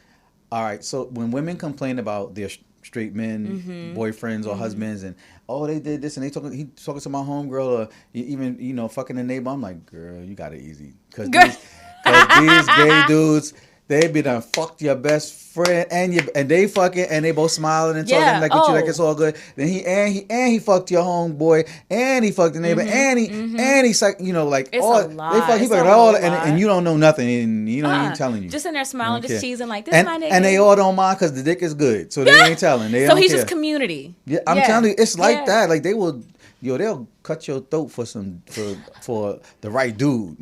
All right, so when women complain about their straight men, boyfriends or husbands, and they did this, and he talking to my homegirl, or even fucking the neighbor. I'm like, girl, you got it easy, because these gay dudes, they be done fucked your best friend and they fucking and they both smiling and talking like with you like it's all good. Then he fucked your homeboy and he fucked the neighbor and he like it's all a lie. he fucked all and you don't know nothing and you know even telling you. Just in there smiling, just cheesing like this. My nigga. And they all don't mind because the dick is good, so they ain't telling. They so don't he's care. just community. Yeah, I'm telling you, it's like that. Like they will, they'll cut your throat for the right dude.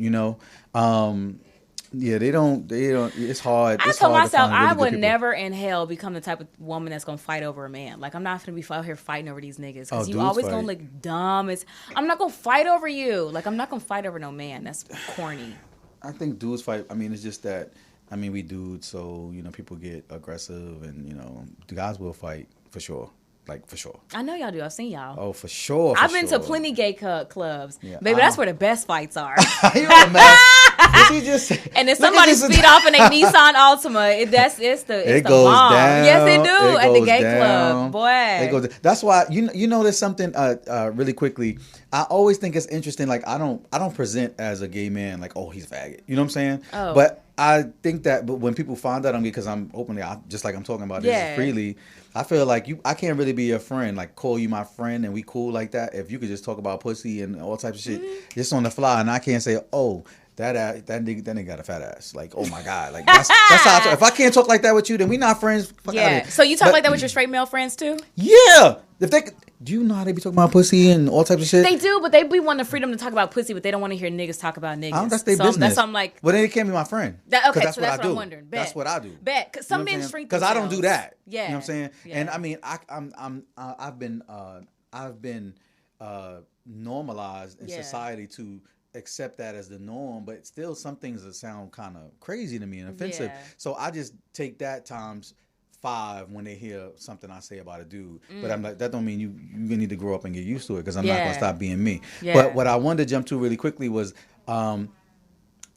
Yeah, they don't. It's hard. I It's told hard myself to find really I good would people. never in hell become the type of woman that's gonna fight over a man. Like I'm not gonna be out here fighting over these niggas because you dudes always fight. gonna look dumb. I'm not gonna fight over you. Like I'm not gonna fight over no man. That's corny. I think dudes fight. I mean, it's just that. I mean, we dudes, so people get aggressive, and the guys will fight for sure. Like, for sure. I know y'all do. I've seen y'all. Oh, for sure. I've been to plenty gay clubs. Yeah. Baby, that's where the best fights are. You a mess. And if somebody speed off in a Nissan Altima, it goes the bomb. Down. Yes, it do at the gay down. club. Boy. That's why you know there's something really quickly. I always think it's interesting. Like I don't present as a gay man like, oh, he's a faggot. You know what I'm saying? Oh. But I think that when people find out on me, because I'm openly, just like I'm talking about this freely, I feel like I can't really be your friend, like call you my friend and we cool like that. If you could just talk about pussy and all types of shit just on the fly, and I can't say, oh, that nigga got a fat ass. Like, oh my God. Like that's how I talk. If I can't talk like that with you, then we not friends. Fuck out of here. So you talk like that with your straight male friends too? Yeah. Do you know how they be talking about pussy and all types of shit? They do, but they be wanting the freedom to talk about pussy, but they don't want to hear niggas talk about niggas. That's their business. That's why I'm like. Well, then they can't be my friend. Okay, that's so what that's I do. what I'm wondering. Bet. That's what I do. Bet, because some men shrink because I don't do that. Yeah, you know what I'm saying. Yeah. And I mean, I've been normalized in society to accept that as the norm, but still some things that sound kind of crazy to me and offensive. Yeah. So I just take that times 5 when they hear something I say about a dude. But I'm like, that don't mean you need to grow up and get used to it, because I'm not gonna stop being me. Yeah. But what I wanted to jump to really quickly was I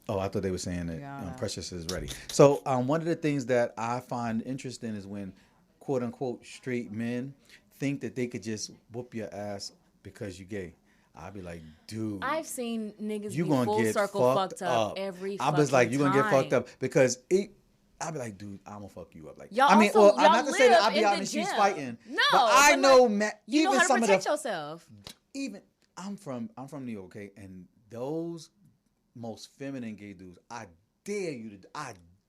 thought they were saying that Precious is ready. So one of the things that I find interesting is when quote unquote straight men think that they could just whoop your ass because you gay. I'd be like, dude, I've seen niggas you be gonna full get circle fucked up every fucking I was like, you gonna get time. fucked up because I'd be like, dude, I'm gonna fuck you up. Like, y'all I mean, also, not to say that I'd be in out the in the streets gym. fighting. No, but I know, you know even how to some protect of the, yourself. Even I'm from New York, okay, and those most feminine gay dudes, I dare you.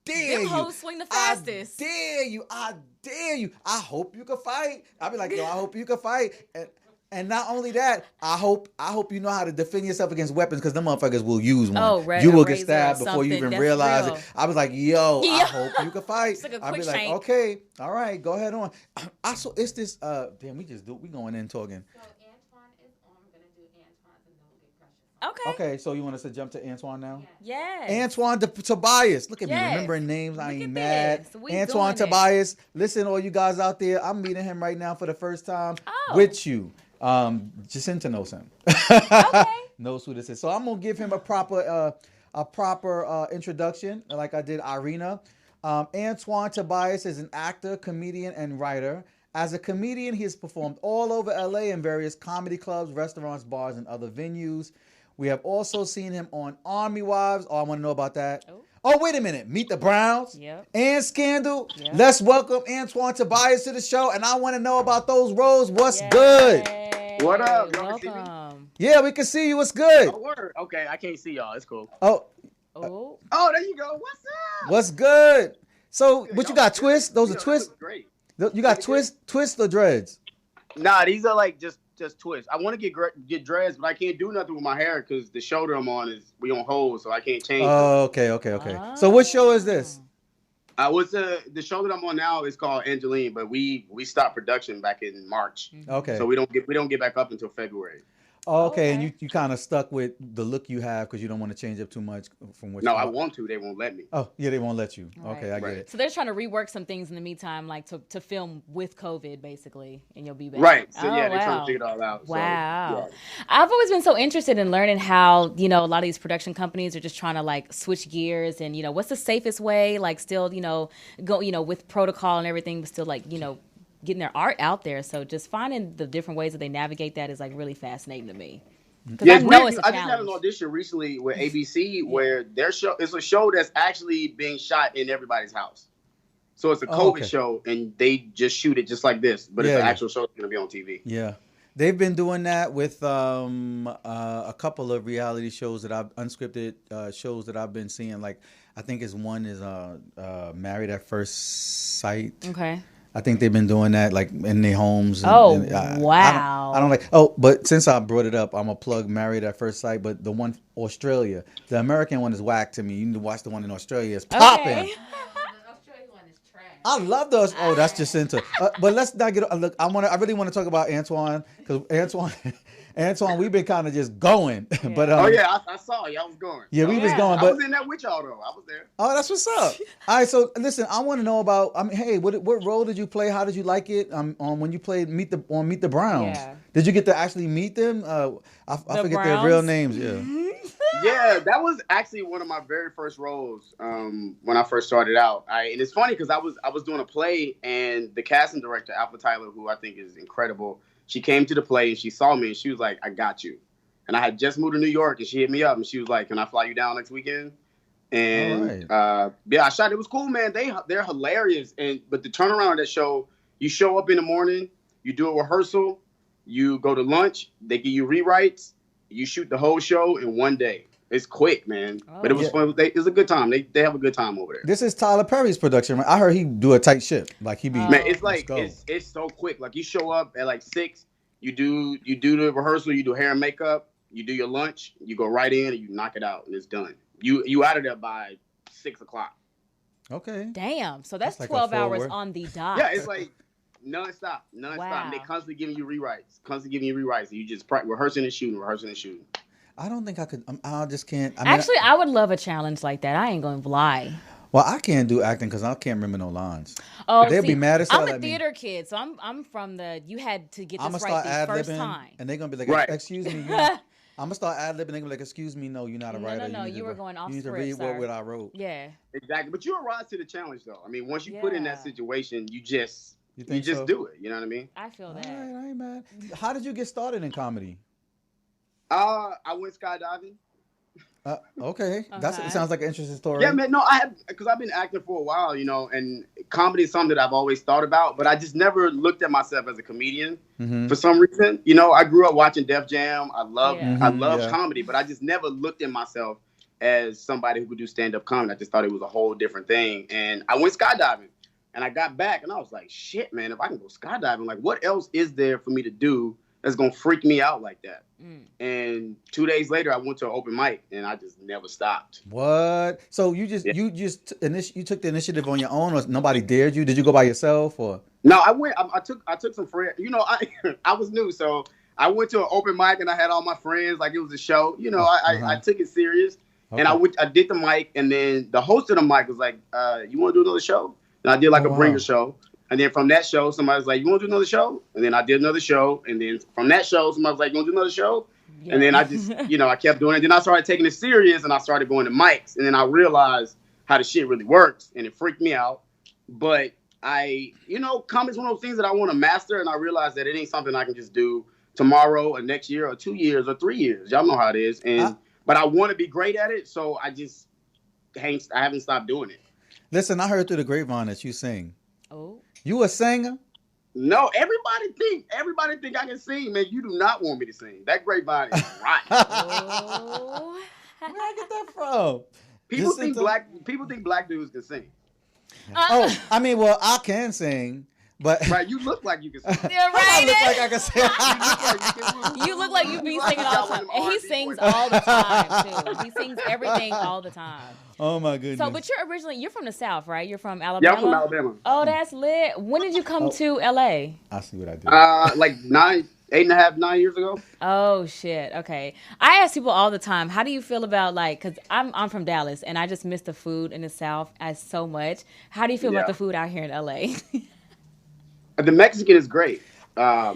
Them hoes swing the fastest. I dare you. I hope you can fight. I'll be like, yo, I hope you can fight. And not only that, I hope you know how to defend yourself against weapons, because them motherfuckers will use one. Oh, right. You will get stabbed before you even realize real. it. I was like, yo, I hope you can fight. It's like a I'll be quick like, shank. okay, all right, go ahead on. It's this, damn, we going in talking. So Antjuan is on. We're going to do Antjuan's and then we'll get Precious. Okay. Okay, so you want us to jump to Antoine now? Yes. Antoine Tobias. Look at me Yes. remembering names. I Look ain't at mad. this. We Antoine doing it. Tobias. Listen, all you guys out there, I'm meeting him right now for the first time Oh. with you. Jacinta knows him. Okay. Knows who this is. So I'm gonna give him a proper introduction, like I did Irina. Antoine Tobias is an actor, comedian, and writer. As a comedian, he has performed all over LA in various comedy clubs, restaurants, bars, and other venues. We have also seen him on Army Wives. Oh, I want to know about that. Oh, wait a minute. Meet the Browns and Scandal. Yep. Let's welcome Antoine Tobias to the show. And I want to know about those roles. What's good? What up? Y'all can see me? Welcome. Yeah, we can see you. What's good? Oh, word. Okay, I can't see y'all. It's cool. Oh, Oh. Oh, there you go. What's up? what's good? So, what you Y'all got, good? twists? Those are That twists? looks great. You got twists or dreads? Nah, these are like just twists. I want to get dreads, but I can't do nothing with my hair because the shoulder I'm on we on hold, so I can't change. Oh, okay. So, what show is this? What's the show that I'm on now is called Antjuan, but we stopped production back in March. Okay. So we don't get back up until February. Oh, okay, and you kind of stuck with the look you have because you don't want to change up too much from what. No, I want to. They won't let me. Oh, yeah, they won't let you. Right. Okay, I get it. So they're trying to rework some things in the meantime, like to film with COVID, basically, and you'll be back. Right. So wow. yeah, they're trying to figure it all out. Wow. So, yeah. I've always been so interested in learning how, a lot of these production companies are just trying to like switch gears and, what's the safest way, like still, go, with protocol and everything, but still like, getting their art out there. So just finding the different ways that they navigate that is like really fascinating to me. Yeah, I know it's a I just had challenge. an audition recently with ABC where their show is a show that's actually being shot in everybody's house. So it's a COVID show, and they just shoot it just like this, but it's an actual show that's going to be on TV. Yeah. They've been doing that with a couple of reality shows that I've unscripted shows that I've been seeing. Like, I think one is Married at First Sight. Okay. I think they've been doing that like in their homes. Wow. I don't like. Oh, but since I brought it up, I'm gonna plug Married at First Sight. But the one Australia, the American one is whack to me. You need to watch the one in Australia. It's popping. Okay. The Australian one is trash. I love those. Oh, that's Jacinta. But let's not get. Look, I really want to talk about Antjuan because Antjuan, we've been kind of just going. Yeah. But I saw y'all was going. yeah, we was going. I But was in that with y'all though. I was there. oh, that's what's up. All right, so listen, I want to know about. I mean, hey, what role did you play? How did you like it? On when you played Meet the Browns. Yeah. Did you get to actually meet them? I forget their real names. Yeah. Yeah, that was actually one of my very first roles when I first started out. And it's funny because I was doing a play, and the casting director, Alpha Tyler, who I think is incredible, she came to the play and she saw me and she was like, "I got you." And I had just moved to New York and she hit me up and she was like, "Can I fly you down next weekend?" And yeah, I shot. It was cool, man. They're hilarious. But the turnaround on that show, you show up in the morning, you do a rehearsal, you go to lunch, they give you rewrites, you shoot the whole show in one day. It's quick, man. But it was fun. It was a good time. They have a good time over there. This is Tyler Perry's production, right? I heard he do a tight ship. Like he be man, it's like it's so quick. Like you show up at like 6, you do the rehearsal, you do hair and makeup, you do your lunch, you go right in and you knock it out and it's done. You out of there by 6 o'clock. Okay. Damn. So that's like 12 a full hours work. on the dot. Yeah, it's like nonstop. Wow. And they constantly giving you rewrites. And you just rehearsing and shooting. I don't think I could. I just can't. Actually, I would love a challenge like that. I ain't going to lie. Well, I can't do acting because I can't remember no lines. Oh, they'll be mad as hell I'm a at me. theater kid, so I'm from the. You had to get I'm this gonna right start the first ad-libbing, time. and they're gonna be like, Right. "Excuse me." I'm gonna start ad-libbing. They're gonna be like, "Excuse me, no, you're not a writer. No, need you to were going off You need to script, read sir. what I wrote." Yeah. Exactly. But you rise to the challenge, though. I mean, once you put in that Yeah. situation, you just so? do it. You know what I mean? I feel All that. right, I ain't mad. How did you get started in comedy? I went skydiving. Okay, Okay. It sounds like an interesting story. Yeah, man. No, because I've been acting for a while, you know, and comedy is something that I've always thought about, but I just never looked at myself as a comedian for some reason. You know, I grew up watching Def Jam. I love comedy, but I just never looked at myself as somebody who could do stand-up comedy. I just thought it was a whole different thing. And I went skydiving, and I got back, and I was like, shit, man, if I can go skydiving, like, what else is there for me to do that's going to freak me out like that? And 2 days later, I went to an open mic, and I just never stopped. What? So you took the initiative on your own, or nobody dared you? Did you go by yourself, or? No, I went. I took some friends. You know, I was new, so I went to an open mic, and I had all my friends. Like it was a show. You know, I took it serious, and I did the mic, and then the host of the mic was like, "You want to do another show?" And I did like a bringer show. And then from that show, somebody was like, "You want to do another show?" And then I did another show. And then from that show, somebody was like, "You want to do another show?" Yeah. And then I just, I kept doing it. Then I started taking it serious, and I started going to mics. And then I realized how the shit really works, and it freaked me out. But comedy's one of those things that I want to master, and I realized that it ain't something I can just do tomorrow or next year or 2 years or 3 years. Y'all know how it is. But I want to be great at it, so I haven't stopped doing it. Listen, I heard through the grapevine that you sing. Oh. You a singer? No, everybody think I can sing, man. You do not want me to sing. That grapevine is right. Oh. Where I get that from? People think black dudes can sing. I mean, well, I can sing, but right, you look like you can sing. Yeah, right. I look like I can sing. You look like you be singing all the time. And he sings all the time too. He sings everything all the time. Oh my goodness. So, but you're from the South, right? You're from Alabama? Yeah, I'm from Alabama. Oh, that's lit. When did you come to LA? I see what I did. Like 9 years ago. Oh shit. Okay. I ask people all the time, how do you feel about because I'm from Dallas and I just miss the food in the South so much. How do you feel about the food out here in LA? The Mexican is great. But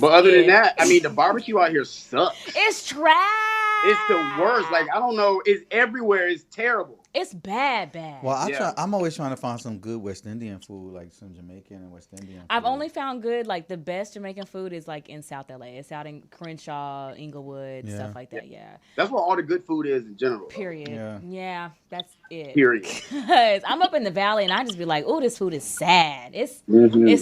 other than that, I mean, the barbecue out here sucks. It's trash. It's the worst. Like, I don't know. It's everywhere. It's terrible. It's bad. Well, I'm always trying to find some good West Indian food, like some Jamaican and West Indian food. I've only found good, the best Jamaican food is in South LA. It's out in Crenshaw, Inglewood, stuff like that. Yeah. That's where all the good food is in general. Period. Yeah, that's it. Period. Because I'm up in the valley and I just be like, oh, this food is sad. It's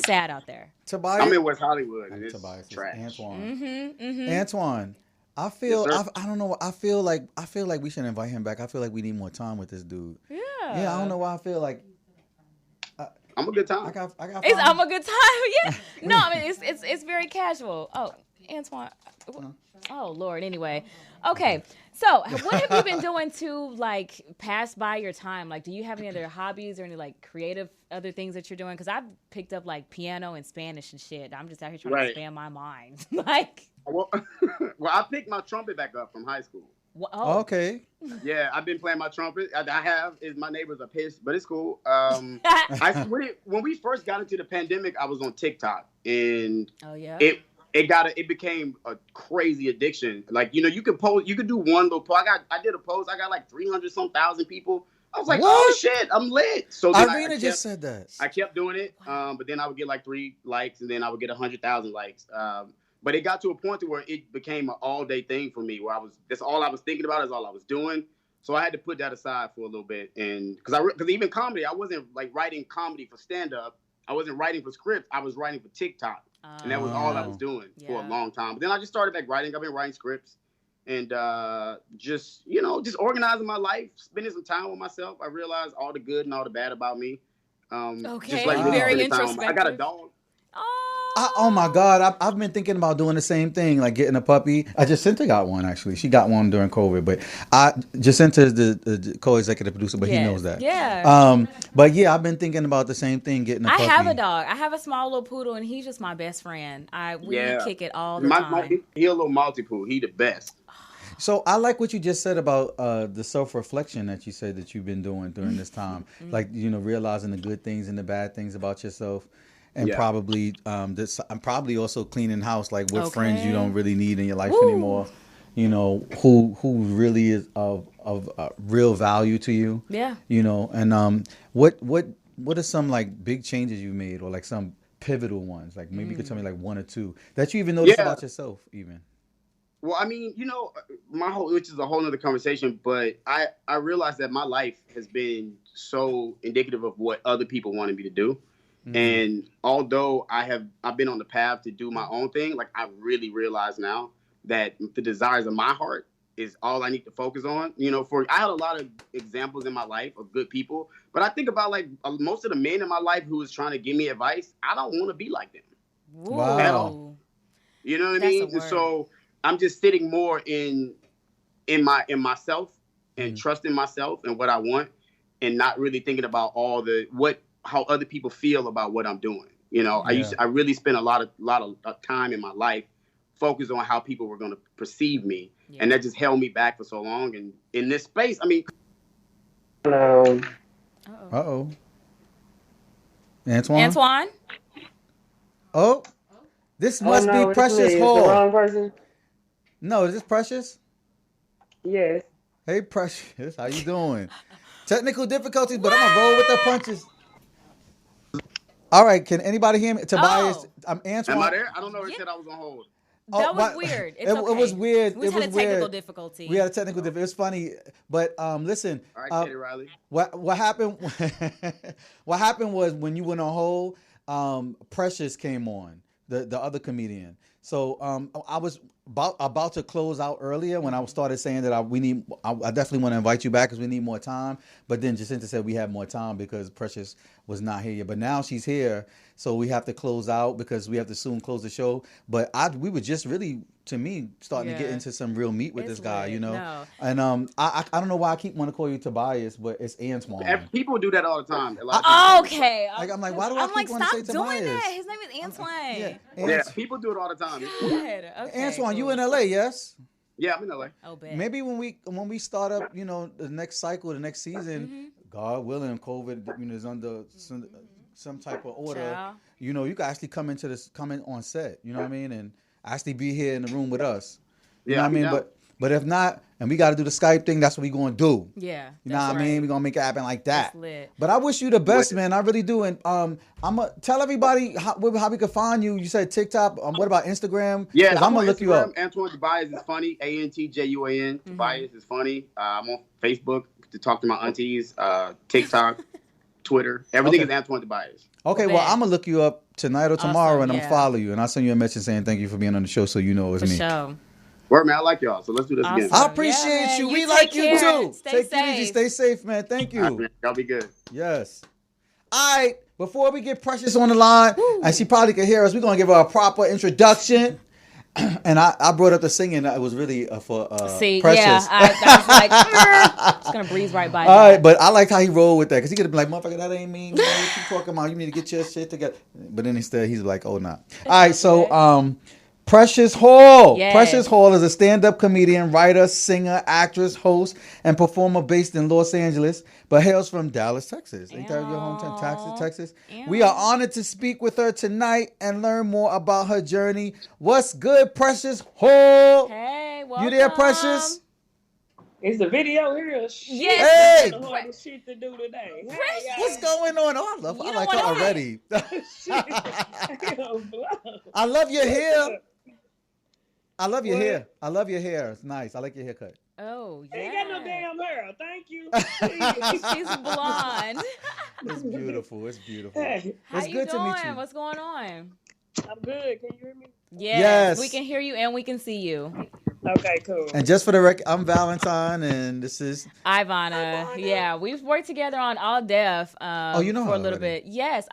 sad out there. Tobias. I'm in West Hollywood and it's Tobias. trash. Antoine. Antoine. I feel I don't know. I feel like we should invite him back. I feel like we need more time with this dude. Yeah, I don't know why I feel like I'm a good time. I got I'm a good time. Yeah. No, I mean it's very casual. Oh, Antoine. Oh Lord. Anyway, okay. So, what have you been doing to like pass by your time? Like, do you have any other hobbies or any like creative other things that you're doing? Because I've picked up like piano and Spanish and shit. I'm just out here trying to expand my mind. Like, well, I picked my trumpet back up from high school. Oh. Okay. Yeah, I've been playing my trumpet. My neighbors are pissed, but it's cool. When we first got into the pandemic, I was on TikTok, and it became a crazy addiction. Like, you could post, you could do one little post. I did a post. I got like 300-some-thousand people. I was like, oh shit, I'm lit. So then Irina just said that. I kept doing it, but then I would get like 3 likes, and then I would get 100,000 likes. But it got to a point to where it became an all-day thing for me, where that's all I was thinking about, is all I was doing. So I had to put that aside for a little bit, and because even comedy, I wasn't like writing comedy for stand-up. I wasn't writing for scripts. I was writing for TikTok, and that was all I was doing for a long time. But then I just started back writing. I've been writing scripts, and just organizing my life, spending some time with myself. I realized all the good and all the bad about me. Just like very introspective. I got a dog. Oh my God, I've been thinking about doing the same thing, like getting a puppy. Jacinta got one, actually. She got one during COVID, but Jacinta is the co-executive producer, but he knows that. Yeah. But yeah, I've been thinking about the same thing, getting a puppy. I have a dog. I have a small little poodle, and he's just my best friend. We kick it all the time. He a little multi-poo. He the best. So I like what you just said about the self-reflection that you said that you've been doing during this time. Like, realizing the good things and the bad things about yourself. And probably I'm probably also cleaning house, like with friends you don't really need in your life anymore. Who really is of real value to you. Yeah. And what are some like big changes you made, or like some pivotal ones? Like maybe you could tell me like one or two that you even noticed about yourself even. Well, I mean, which is a whole nother conversation, but I realized that my life has been so indicative of what other people wanted me to do. Mm-hmm. And although I've been on the path to do my own thing, like I really realize now that the desires of my heart is all I need to focus on. I had a lot of examples in my life of good people, but I think about like most of the men in my life who was trying to give me advice. I don't want to be like them. Wow. At all. You know what I mean? And so I'm just sitting more in myself and trusting myself and what I want, and not really thinking about how other people feel about what I'm doing. I really spent a lot of time in my life focused on how people were going to perceive me, and that just held me back for so long. And in this space, I mean, Antoine. Oh, this must be Precious Hall. The wrong person. No, is this Precious? Yes. Hey, Precious, how you doing? Technical difficulties, but I'm gonna roll with the punches. All right, can anybody hear me? Tobias, I'm Antoine. Am I there? I don't know. It said I was on hold. That was weird. It was weird. We had a technical difficulty. We had a technical difficulty. It was funny, but listen. All right, Katie Riley. What happened? What happened was when you went on hold, Precious came on, the other comedian. So I was about to close out earlier when I started saying that I definitely want to invite you back because we need more time. But then Jacinta said we have more time because Precious was not here yet. But now she's here, so we have to close out because we have to soon close the show. But we were just really, to me, starting to get into some real meat with this guy, No. And I don't know why I keep wanting to call you Tobias, but it's Antoine. People do that all the time. Okay. I'm like, why do I keep wanting to say Tobias? Stop doing that. His name is Antoine. Yeah, people do it all the time. Okay, Antoine, you in LA, yes? Yeah, I'm in LA. Oh, bad. Maybe when we start up, the next cycle, the next season, God willing, COVID is under some type of order. Child. You can actually come in on set. You know what I mean, and actually be here in the room with us. You know what I mean, but if not, and we got to do the Skype thing, that's what we gonna do. Yeah, you know what I mean. We gonna make it happen like that. That's lit. But I wish you the best, man. I really do. And I'm gonna tell everybody how we can find you. You said TikTok. What about Instagram? Yeah, I'm gonna look you up. Antoine Tobias is funny. Antjuan. Tobias is funny. I'm on Facebook to talk to my aunties. TikTok, Twitter. Everything is Antoine Tobias. Okay, well, I'm gonna look you up tonight or tomorrow, and I'm gonna follow you, and I'll send you a message saying thank you for being on the show, so you know it's me. Show. Word, man, I like y'all, so let's do this again. I appreciate you. We like you too. Take it easy. Stay safe, man. Thank you. Right, y'all be good. Yes. All right, before we get Precious on the line, and she probably can hear us, we're going to give her a proper introduction. And I brought up the singing. It was really for See, Precious. yeah, I was like, just going to breeze right by. All right, but I liked how he rolled with that because he could have been like, motherfucker, that ain't me. Man. What you talking about? You need to get your shit together. But then instead, he's like, oh, nah. All right, so Precious Hall. Yes. Precious Hall is a stand-up comedian, writer, singer, actress, host, and performer based in Los Angeles, but hails from Dallas, Texas. Ain't that your hometown, Texas? We are honored to speak with her tonight and learn more about her journey. What's good, Precious Hall? Hey, welcome. You there, Precious? Is the video here? Yes. Hey, The hardest shit to do today. Hey, what's going on? Oh, I like her already. I love your hair. I love your hair. I love your hair. It's nice. I like your haircut. Oh, yeah. Ain't got no damn hair. Thank you. She's blonde. It's beautiful. It's beautiful. Hey, How It's you good to doing? meet you. What's going on? I'm good. Can you hear me? Yes. We can hear you and we can see you. Okay, cool. And just for the record, I'm Valentine, and this is Ivana. Yeah, we've worked together on All Deaf you know for her a little already. bit. Yes.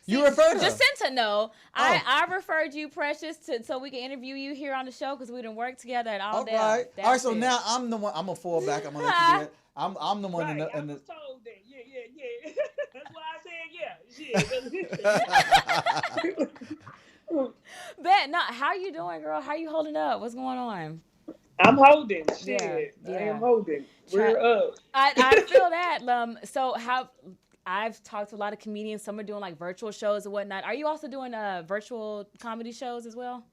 You referred her? Jacinta, no. I referred you, Precious, so we can interview you here on the show because we didn't work together at All Deaf. All right. So it. now I'm the one. I'm gonna fall back. I'm gonna let you do it. I'm the one Right, in I the. was told that. Yeah. That's why I said yeah. Shit. Bet not. How you doing, girl? How you holding up? What's going on? I'm holding. Shit. Yeah. I am holding. We're up. I feel that. So I've talked to a lot of comedians. Some are doing like virtual shows and whatnot. Are you also doing virtual comedy shows as well?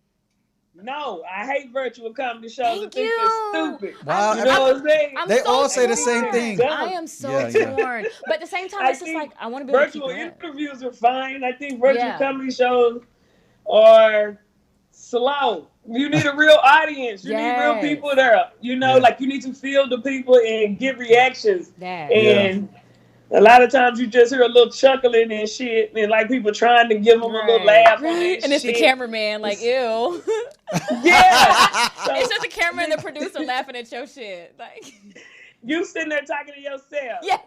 No, I hate virtual comedy shows. Thank I think they're stupid. Wow. You know what I'm saying? They all say the same thing. I am so torn. But at the same time, it's just like, I want to be able to keep virtual it up. interviews are fine. I think virtual comedy shows are slow. You need a real audience. You need real people there. You know, like you need to feel the people and get reactions. And a lot of times you just hear a little chuckling and shit, and like people trying to give them a little laugh. And it's the cameraman, like, ew. Yeah. So, it's just the camera and the producer laughing at your shit. Like, you sitting there talking to yourself. Yeah.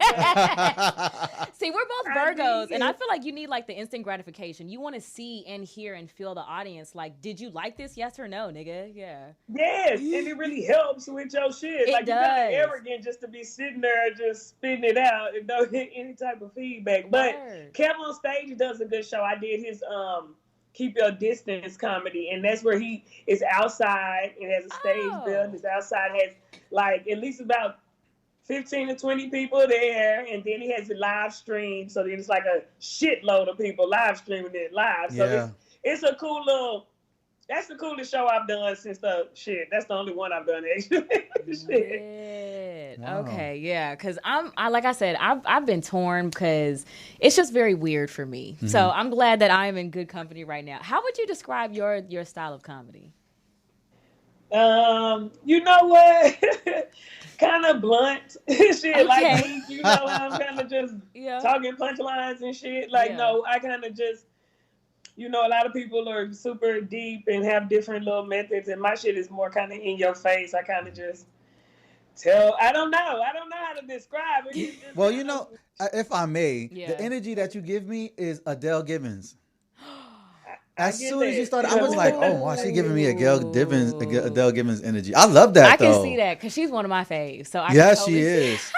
See, we're both Virgos, and I feel like you need like the instant gratification. You want to see and hear and feel the audience. Like, did you like this? Yes or no, nigga? Yeah. Yes, and it really helps with your shit. Like, you're kind of arrogant just to be sitting there just spitting it out and don't get any type of feedback. But Kevin on Stage does a good show. I did his Keep Your Distance comedy, and that's where he is outside. It has a stage built. It's outside. It has like at least about 15 to 20 people there, and then he has a live stream. So then it's like a shitload of people live streaming it live. So it's a cool little. That's the coolest show I've done since the shit. That's the only one I've done actually. Shit. Wow. Okay, yeah, because like I said, I've been torn because it's just very weird for me. Mm-hmm. So I'm glad that I'm in good company right now. How would you describe your style of comedy? You know what? Kind of blunt shit. Like me, you know, I'm kind of just talking punchlines and shit. Like no, I kind of just. You know, a lot of people are super deep and have different little methods, and my shit is more kind of in your face. I kind of just I don't know how to describe it. Well, you know, if I may, the energy that you give me is Adele Givens. As soon as you started, I was like, oh, wow, she's giving me Adele Givens energy. I love that, I can see that, because she's one of my faves. So she is.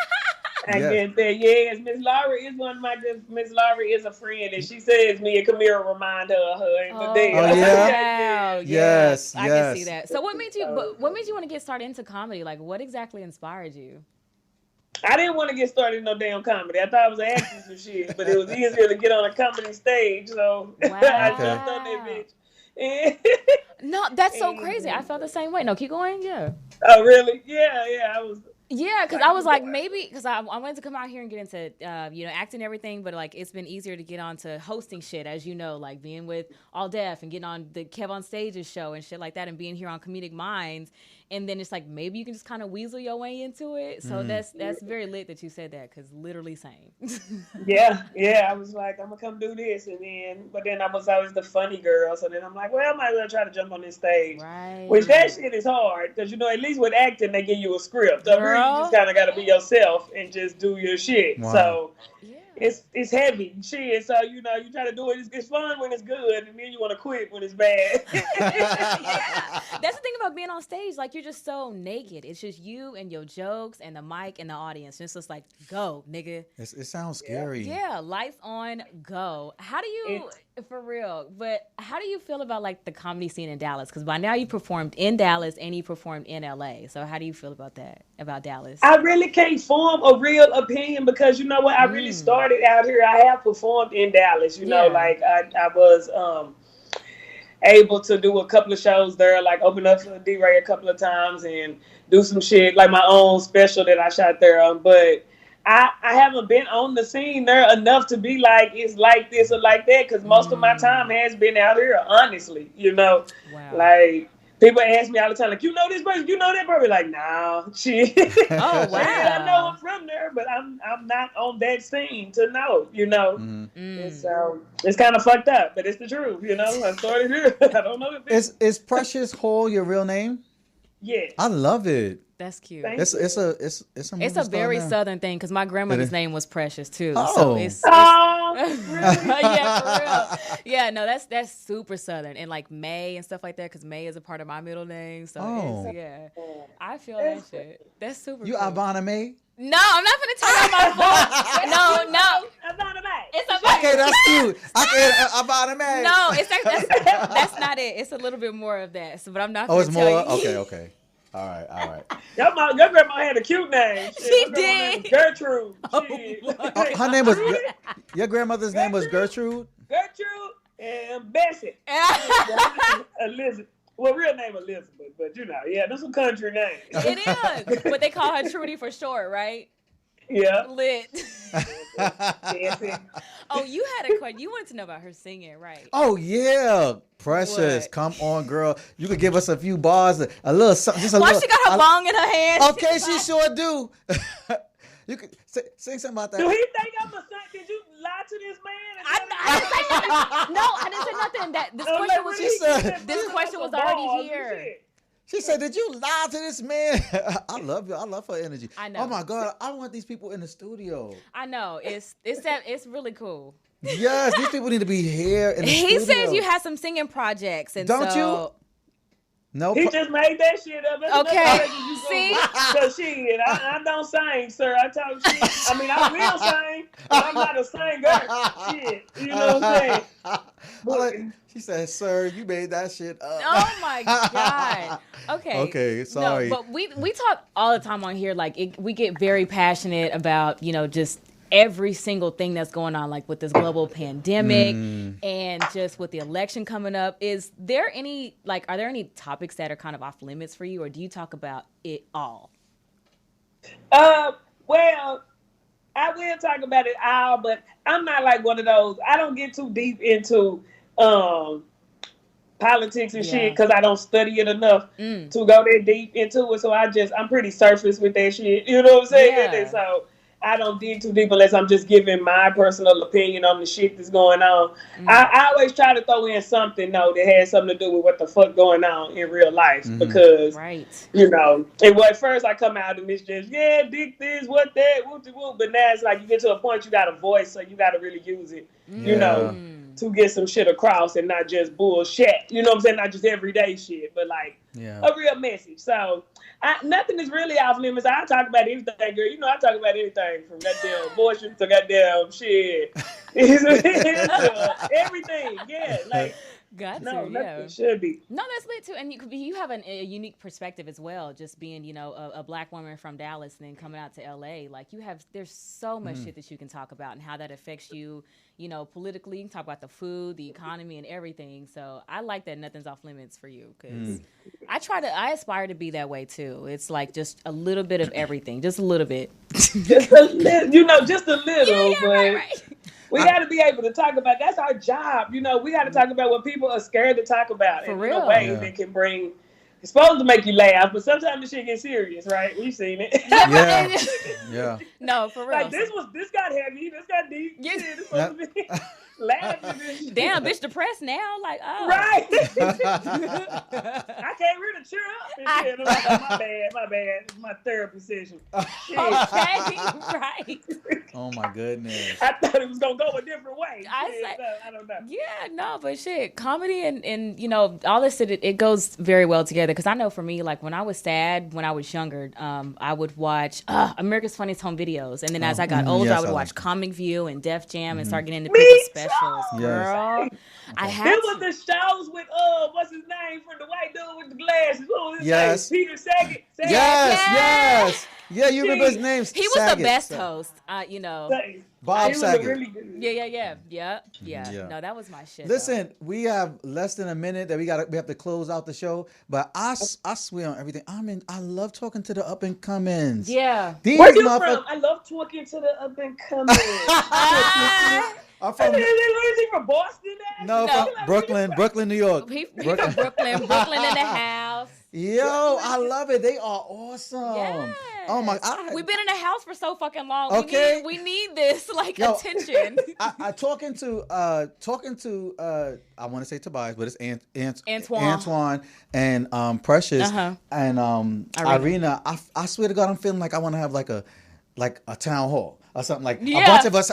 I get that. Yes, Miss Laurie is one of my Miss Laurie is a friend, and she says me and Camille remind her of her in the day. Oh yeah. Yes, I can see that. So what made you want to get started into comedy? Like, what exactly inspired you? I didn't want to get started in no damn comedy. I thought I was acting some shit, but it was easier to get on a comedy stage, so I jumped on that bitch. No, that's so crazy. I felt the same way. No, keep going. Yeah. Oh really? Yeah. I was. Yeah, because I was like, maybe, because I wanted to come out here and get into, acting and everything, but, like, it's been easier to get on to hosting shit, as you know, like being with All Deaf and getting on the Kev on Stage's show and shit like that and being here on Comedic Mines. And then it's like, maybe you can just kind of weasel your way into it. So that's very lit that you said that, because literally same. Yeah. I was like, I'm going to come do this. But then I was always the funny girl. So then I'm like, well, I might as well try to jump on this stage. Right. Which that shit is hard, because, at least with acting, they give you a script. So you just kind of got to be yourself and just do your shit. Wow. So it's heavy shit. So you try to do it. It's fun when it's good, and then you want to quit when it's bad. Yeah, that's the thing about being on stage. Like you're just so naked. It's just you and your jokes and the mic and the audience. It's just like go, nigga. It sounds scary. Yeah, lights on, go. How do you, for real? But how do you feel about like the comedy scene in Dallas? Because by now you performed in Dallas and you performed in LA. So how do you feel about that? About Dallas? I really can't form a real opinion because you know what? I really started out here. I have performed in Dallas. You know, like I was able to do a couple of shows there, like open up for D-Ray a couple of times and do some shit like my own special that I shot there. But I haven't been on the scene there enough to be like it's like this or like that because most of my time has been out here, honestly. You know, like people ask me all the time, like, you know this person, you know that person? Like, nah, shit. Oh, wow. I know I'm from there, but I'm not on that scene to know, you know. And so it's kind of fucked up, but it's the truth, you know. I started here. I don't know if Is Precious Hall your real name? Yeah. I love it. That's cute. It's a very Southern thing because my grandmother's name was Precious too. Oh. So it's really? yeah, for real. Yeah, no, that's super Southern and like May and stuff like that because May is a part of my middle name. So I feel that shit. That's super. You cool. Ivana May? No, I'm not gonna turn on my phone. No. Ivana May. It's a Okay, that's cute. Ivana May. No, that's not it. It's a little bit more of that. So, but I'm not. Oh, it's tell more. you. Okay. All right. Your grandma had a cute name. She did. Gertrude. Her name was. Your grandmother's name was Gertrude. Gertrude and Bessie. Elizabeth. Well, real name Elizabeth, but you know, there's some country names. It is, but they call her Trudy for short, right? Yeah. Lit. Oh, you had a question. You wanted to know about her singing, right? Oh yeah, Precious. What? Come on, girl. You could give us a few bars, a little something. Just a Why little. she got her bong in her hand? Okay, she sure do. You could sing something about that. Do he think I'm a son? Did you lie to this man? I didn't say nothing. No, I didn't say nothing. This question was already here. She said, "Did you lie to this man?" I love you. I love her energy. I know. Oh my God, I want these people in the studio. I know. It's really cool. Yes, these people need to be here in the studio. He says you had some singing projects, and don't so, you? No. He just made that shit up. Okay. See? So shit, I don't sing, sir. I talk shit. I mean, I will sing, but I'm not a singer. Shit. You know what I'm saying? She said, "Sir, you made that shit up." Oh my God. Okay. Okay, sorry. No, but we talk all the time on here. Like we get very passionate about just every single thing that's going on, like with this global pandemic and just with the election coming up. Are there any topics that are kind of off limits for you, or do you talk about it all? Well, I will talk about it all, but I'm not like one of those. I don't get too deep into politics and shit because I don't study it enough to go that deep into it. So I'm pretty surface with that shit. You know what I'm saying? Yeah. And so I don't dig too deep unless I'm just giving my personal opinion on the shit that's going on. I always try to throw in something though that has something to do with what the fuck going on in real life because and at first I come out and it's just dig this, what that, whoop, but now it's like you get to a point you got a voice, so you got to really use it, you know, to get some shit across and not just bullshit. You know what I'm saying? Not just everyday shit, but like a real message. So nothing is really off limits. I talk about anything, girl. You know, I talk about anything from goddamn abortion to goddamn shit. Everything, like. Nothing should be. No, that's lit too, and you have a unique perspective as well. Just being, a black woman from Dallas and then coming out to LA, like there's so much shit that you can talk about and how that affects you, politically. You can talk about the food, the economy, and everything. So I like that nothing's off limits for you because I aspire to be that way too. It's like just a little bit of everything, just a little bit, just a little, just a little, but. Right. We got to be able to talk about. That's our job, We got to talk about what people are scared to talk about in a way that can bring. It's supposed to make you laugh, but sometimes the shit gets serious, right? We've seen it. Yeah. No, for real. Like this got heavy. This got deep. Yes. This supposed to be. laughing. Damn, bitch, depressed now. Like, oh, right. I can't really cheer up. And shit. Like, my bad. It's my therapy session. Okay, right. Oh my goodness. I thought it was gonna go a different way. I don't know. Yeah, no, but shit, comedy and you know all this it goes very well together. Because I know for me, like when I was sad when I was younger, I would watch America's Funniest Home Videos, and then as I got older, I would watch Comic View and Def Jam and start getting into people's specials. Girl, I had. It was the shows with what's his name from the white dude with the glasses? What was his name? Peter Saget. Yes. Yeah, you remember his name? He was the best host. You know. Bob Saget. Really yeah. No, that was my shit. Listen, we have less than a minute that we have to close out the show. But I swear on everything. I love talking to the up and comings. Yeah. Where you from? I love talking to the up and comings. I'm from. Is he from Boston? No, from Brooklyn, New York. He from Brooklyn in the house. Yo, I love it. They are awesome. Yes. Oh my! We've been in the house for so fucking long. Okay, we need this attention. I talking to I want to say Tobias, but it's Antjuan and Precious and Irina. I swear to God, I'm feeling like I want to have like a town hall or something like a bunch of us.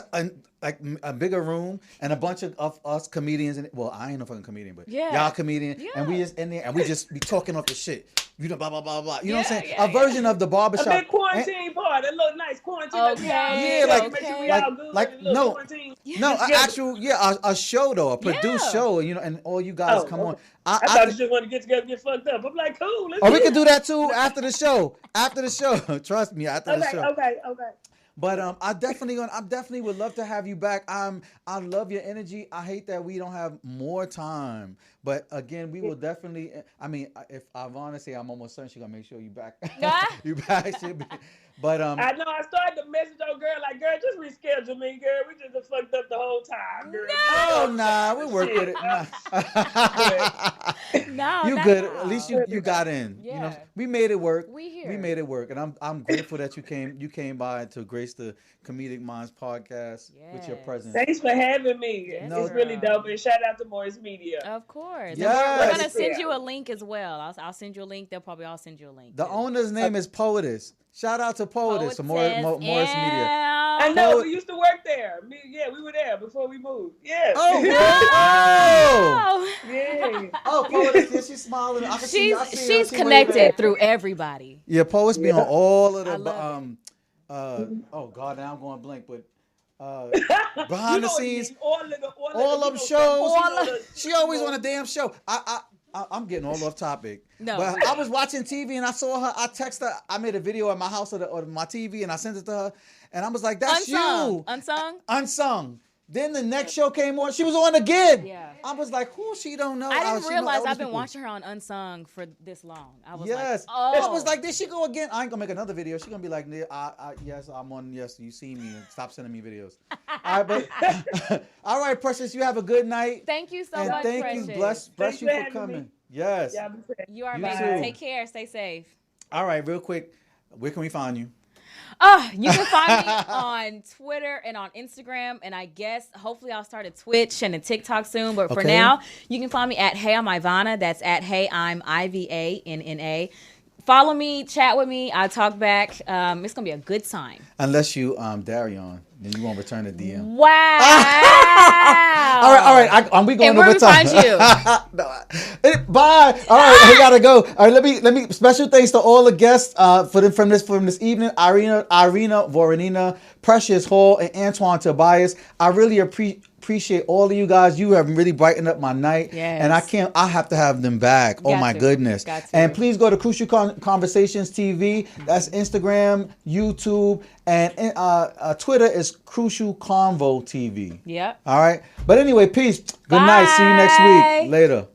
Like a bigger room and a bunch of us comedians. Well, I ain't no fucking comedian, but y'all comedian. Yeah. And we just in there and we just be talking off the shit. You know, blah, blah, blah, blah. You know what I'm saying? A version of the barbershop. A big quarantine part. A little nice quarantine. Okay. A show though, a produced show, you know, and all you guys come on. I thought you just want to get together and get fucked up. I'm like, cool. We can do that too after the show. After the show. Trust me, after the show. Okay. But I definitely would love to have you back. I love your energy. I hate that we don't have more time. But again, we will definitely. I mean, if Ivana say I'm almost certain she's gonna make sure you back. You back. But I know I started to message old girl like, girl, just reschedule me, girl. We just fucked up the whole time, girl. No, nah, we work with it. No, you good. At least you got in. Yeah. You know, we made it work. We here. We made it work, and I'm grateful that you came by to grace the Comedic Mines Podcast with your presence. Thanks for having me. Yes, it's really dope, and shout out to Morris Media. Of course. Yes. We're gonna send you a link as well. I'll send you a link. They'll probably all send you a link. The owner's name is Poetess. Shout out to Poetess from Morris Media. I know, we used to work there. We were there before we moved. Yeah. Oh, yeah. Oh, Poetess, yeah, she's smiling. She's connected through everybody. Yeah, Poetess be on all of the oh God, now I'm going blank, but behind the scenes, all of them shows. She always on a damn show. I'm getting all off topic. No, but I was watching TV and I saw her. I texted her. I made a video at my house or my TV and I sent it to her. And I was like, "That's you." Unsung. Then the next show came on. She was on again. Yeah. I was like, "Who? She don't know." I didn't realize I've been watching her on Unsung for this long. I was like, "Oh." I was like, "Did she go again?" I ain't gonna make another video. She's gonna be like, "Yes, I'm on. Yes, you see me. Stop sending me videos." All right, but all right, Precious. You have a good night. Thank you so much, Precious. Precious. Bless you for coming. Me. Yes. You are amazing. Take care. Stay safe. All right, real quick. Where can we find you? You can find me on Twitter and on Instagram, and I guess hopefully I'll start a Twitch and a TikTok soon. But for now, you can find me at Hey I'm Ivana. That's at Hey I'm IVANNA. Follow me, chat with me. I'll talk back. It's gonna be a good time. Unless you Darion, then you won't return the DM. Wow. All right. We going over time. And where we find you? Bye. All right, we gotta go. All right, let me. Special thanks to all the guests from this evening. Irina Voronina, Precious Hall, and Antoine Tobias. I really appreciate all of you guys. You have really brightened up my night. Yes. And I have to have them back. Oh my goodness. And please go to Crucial Conversations TV. That's Instagram, YouTube, and Twitter is Crucial Convo TV. Yep. All right. But anyway, peace. Good night. See you next week. Later.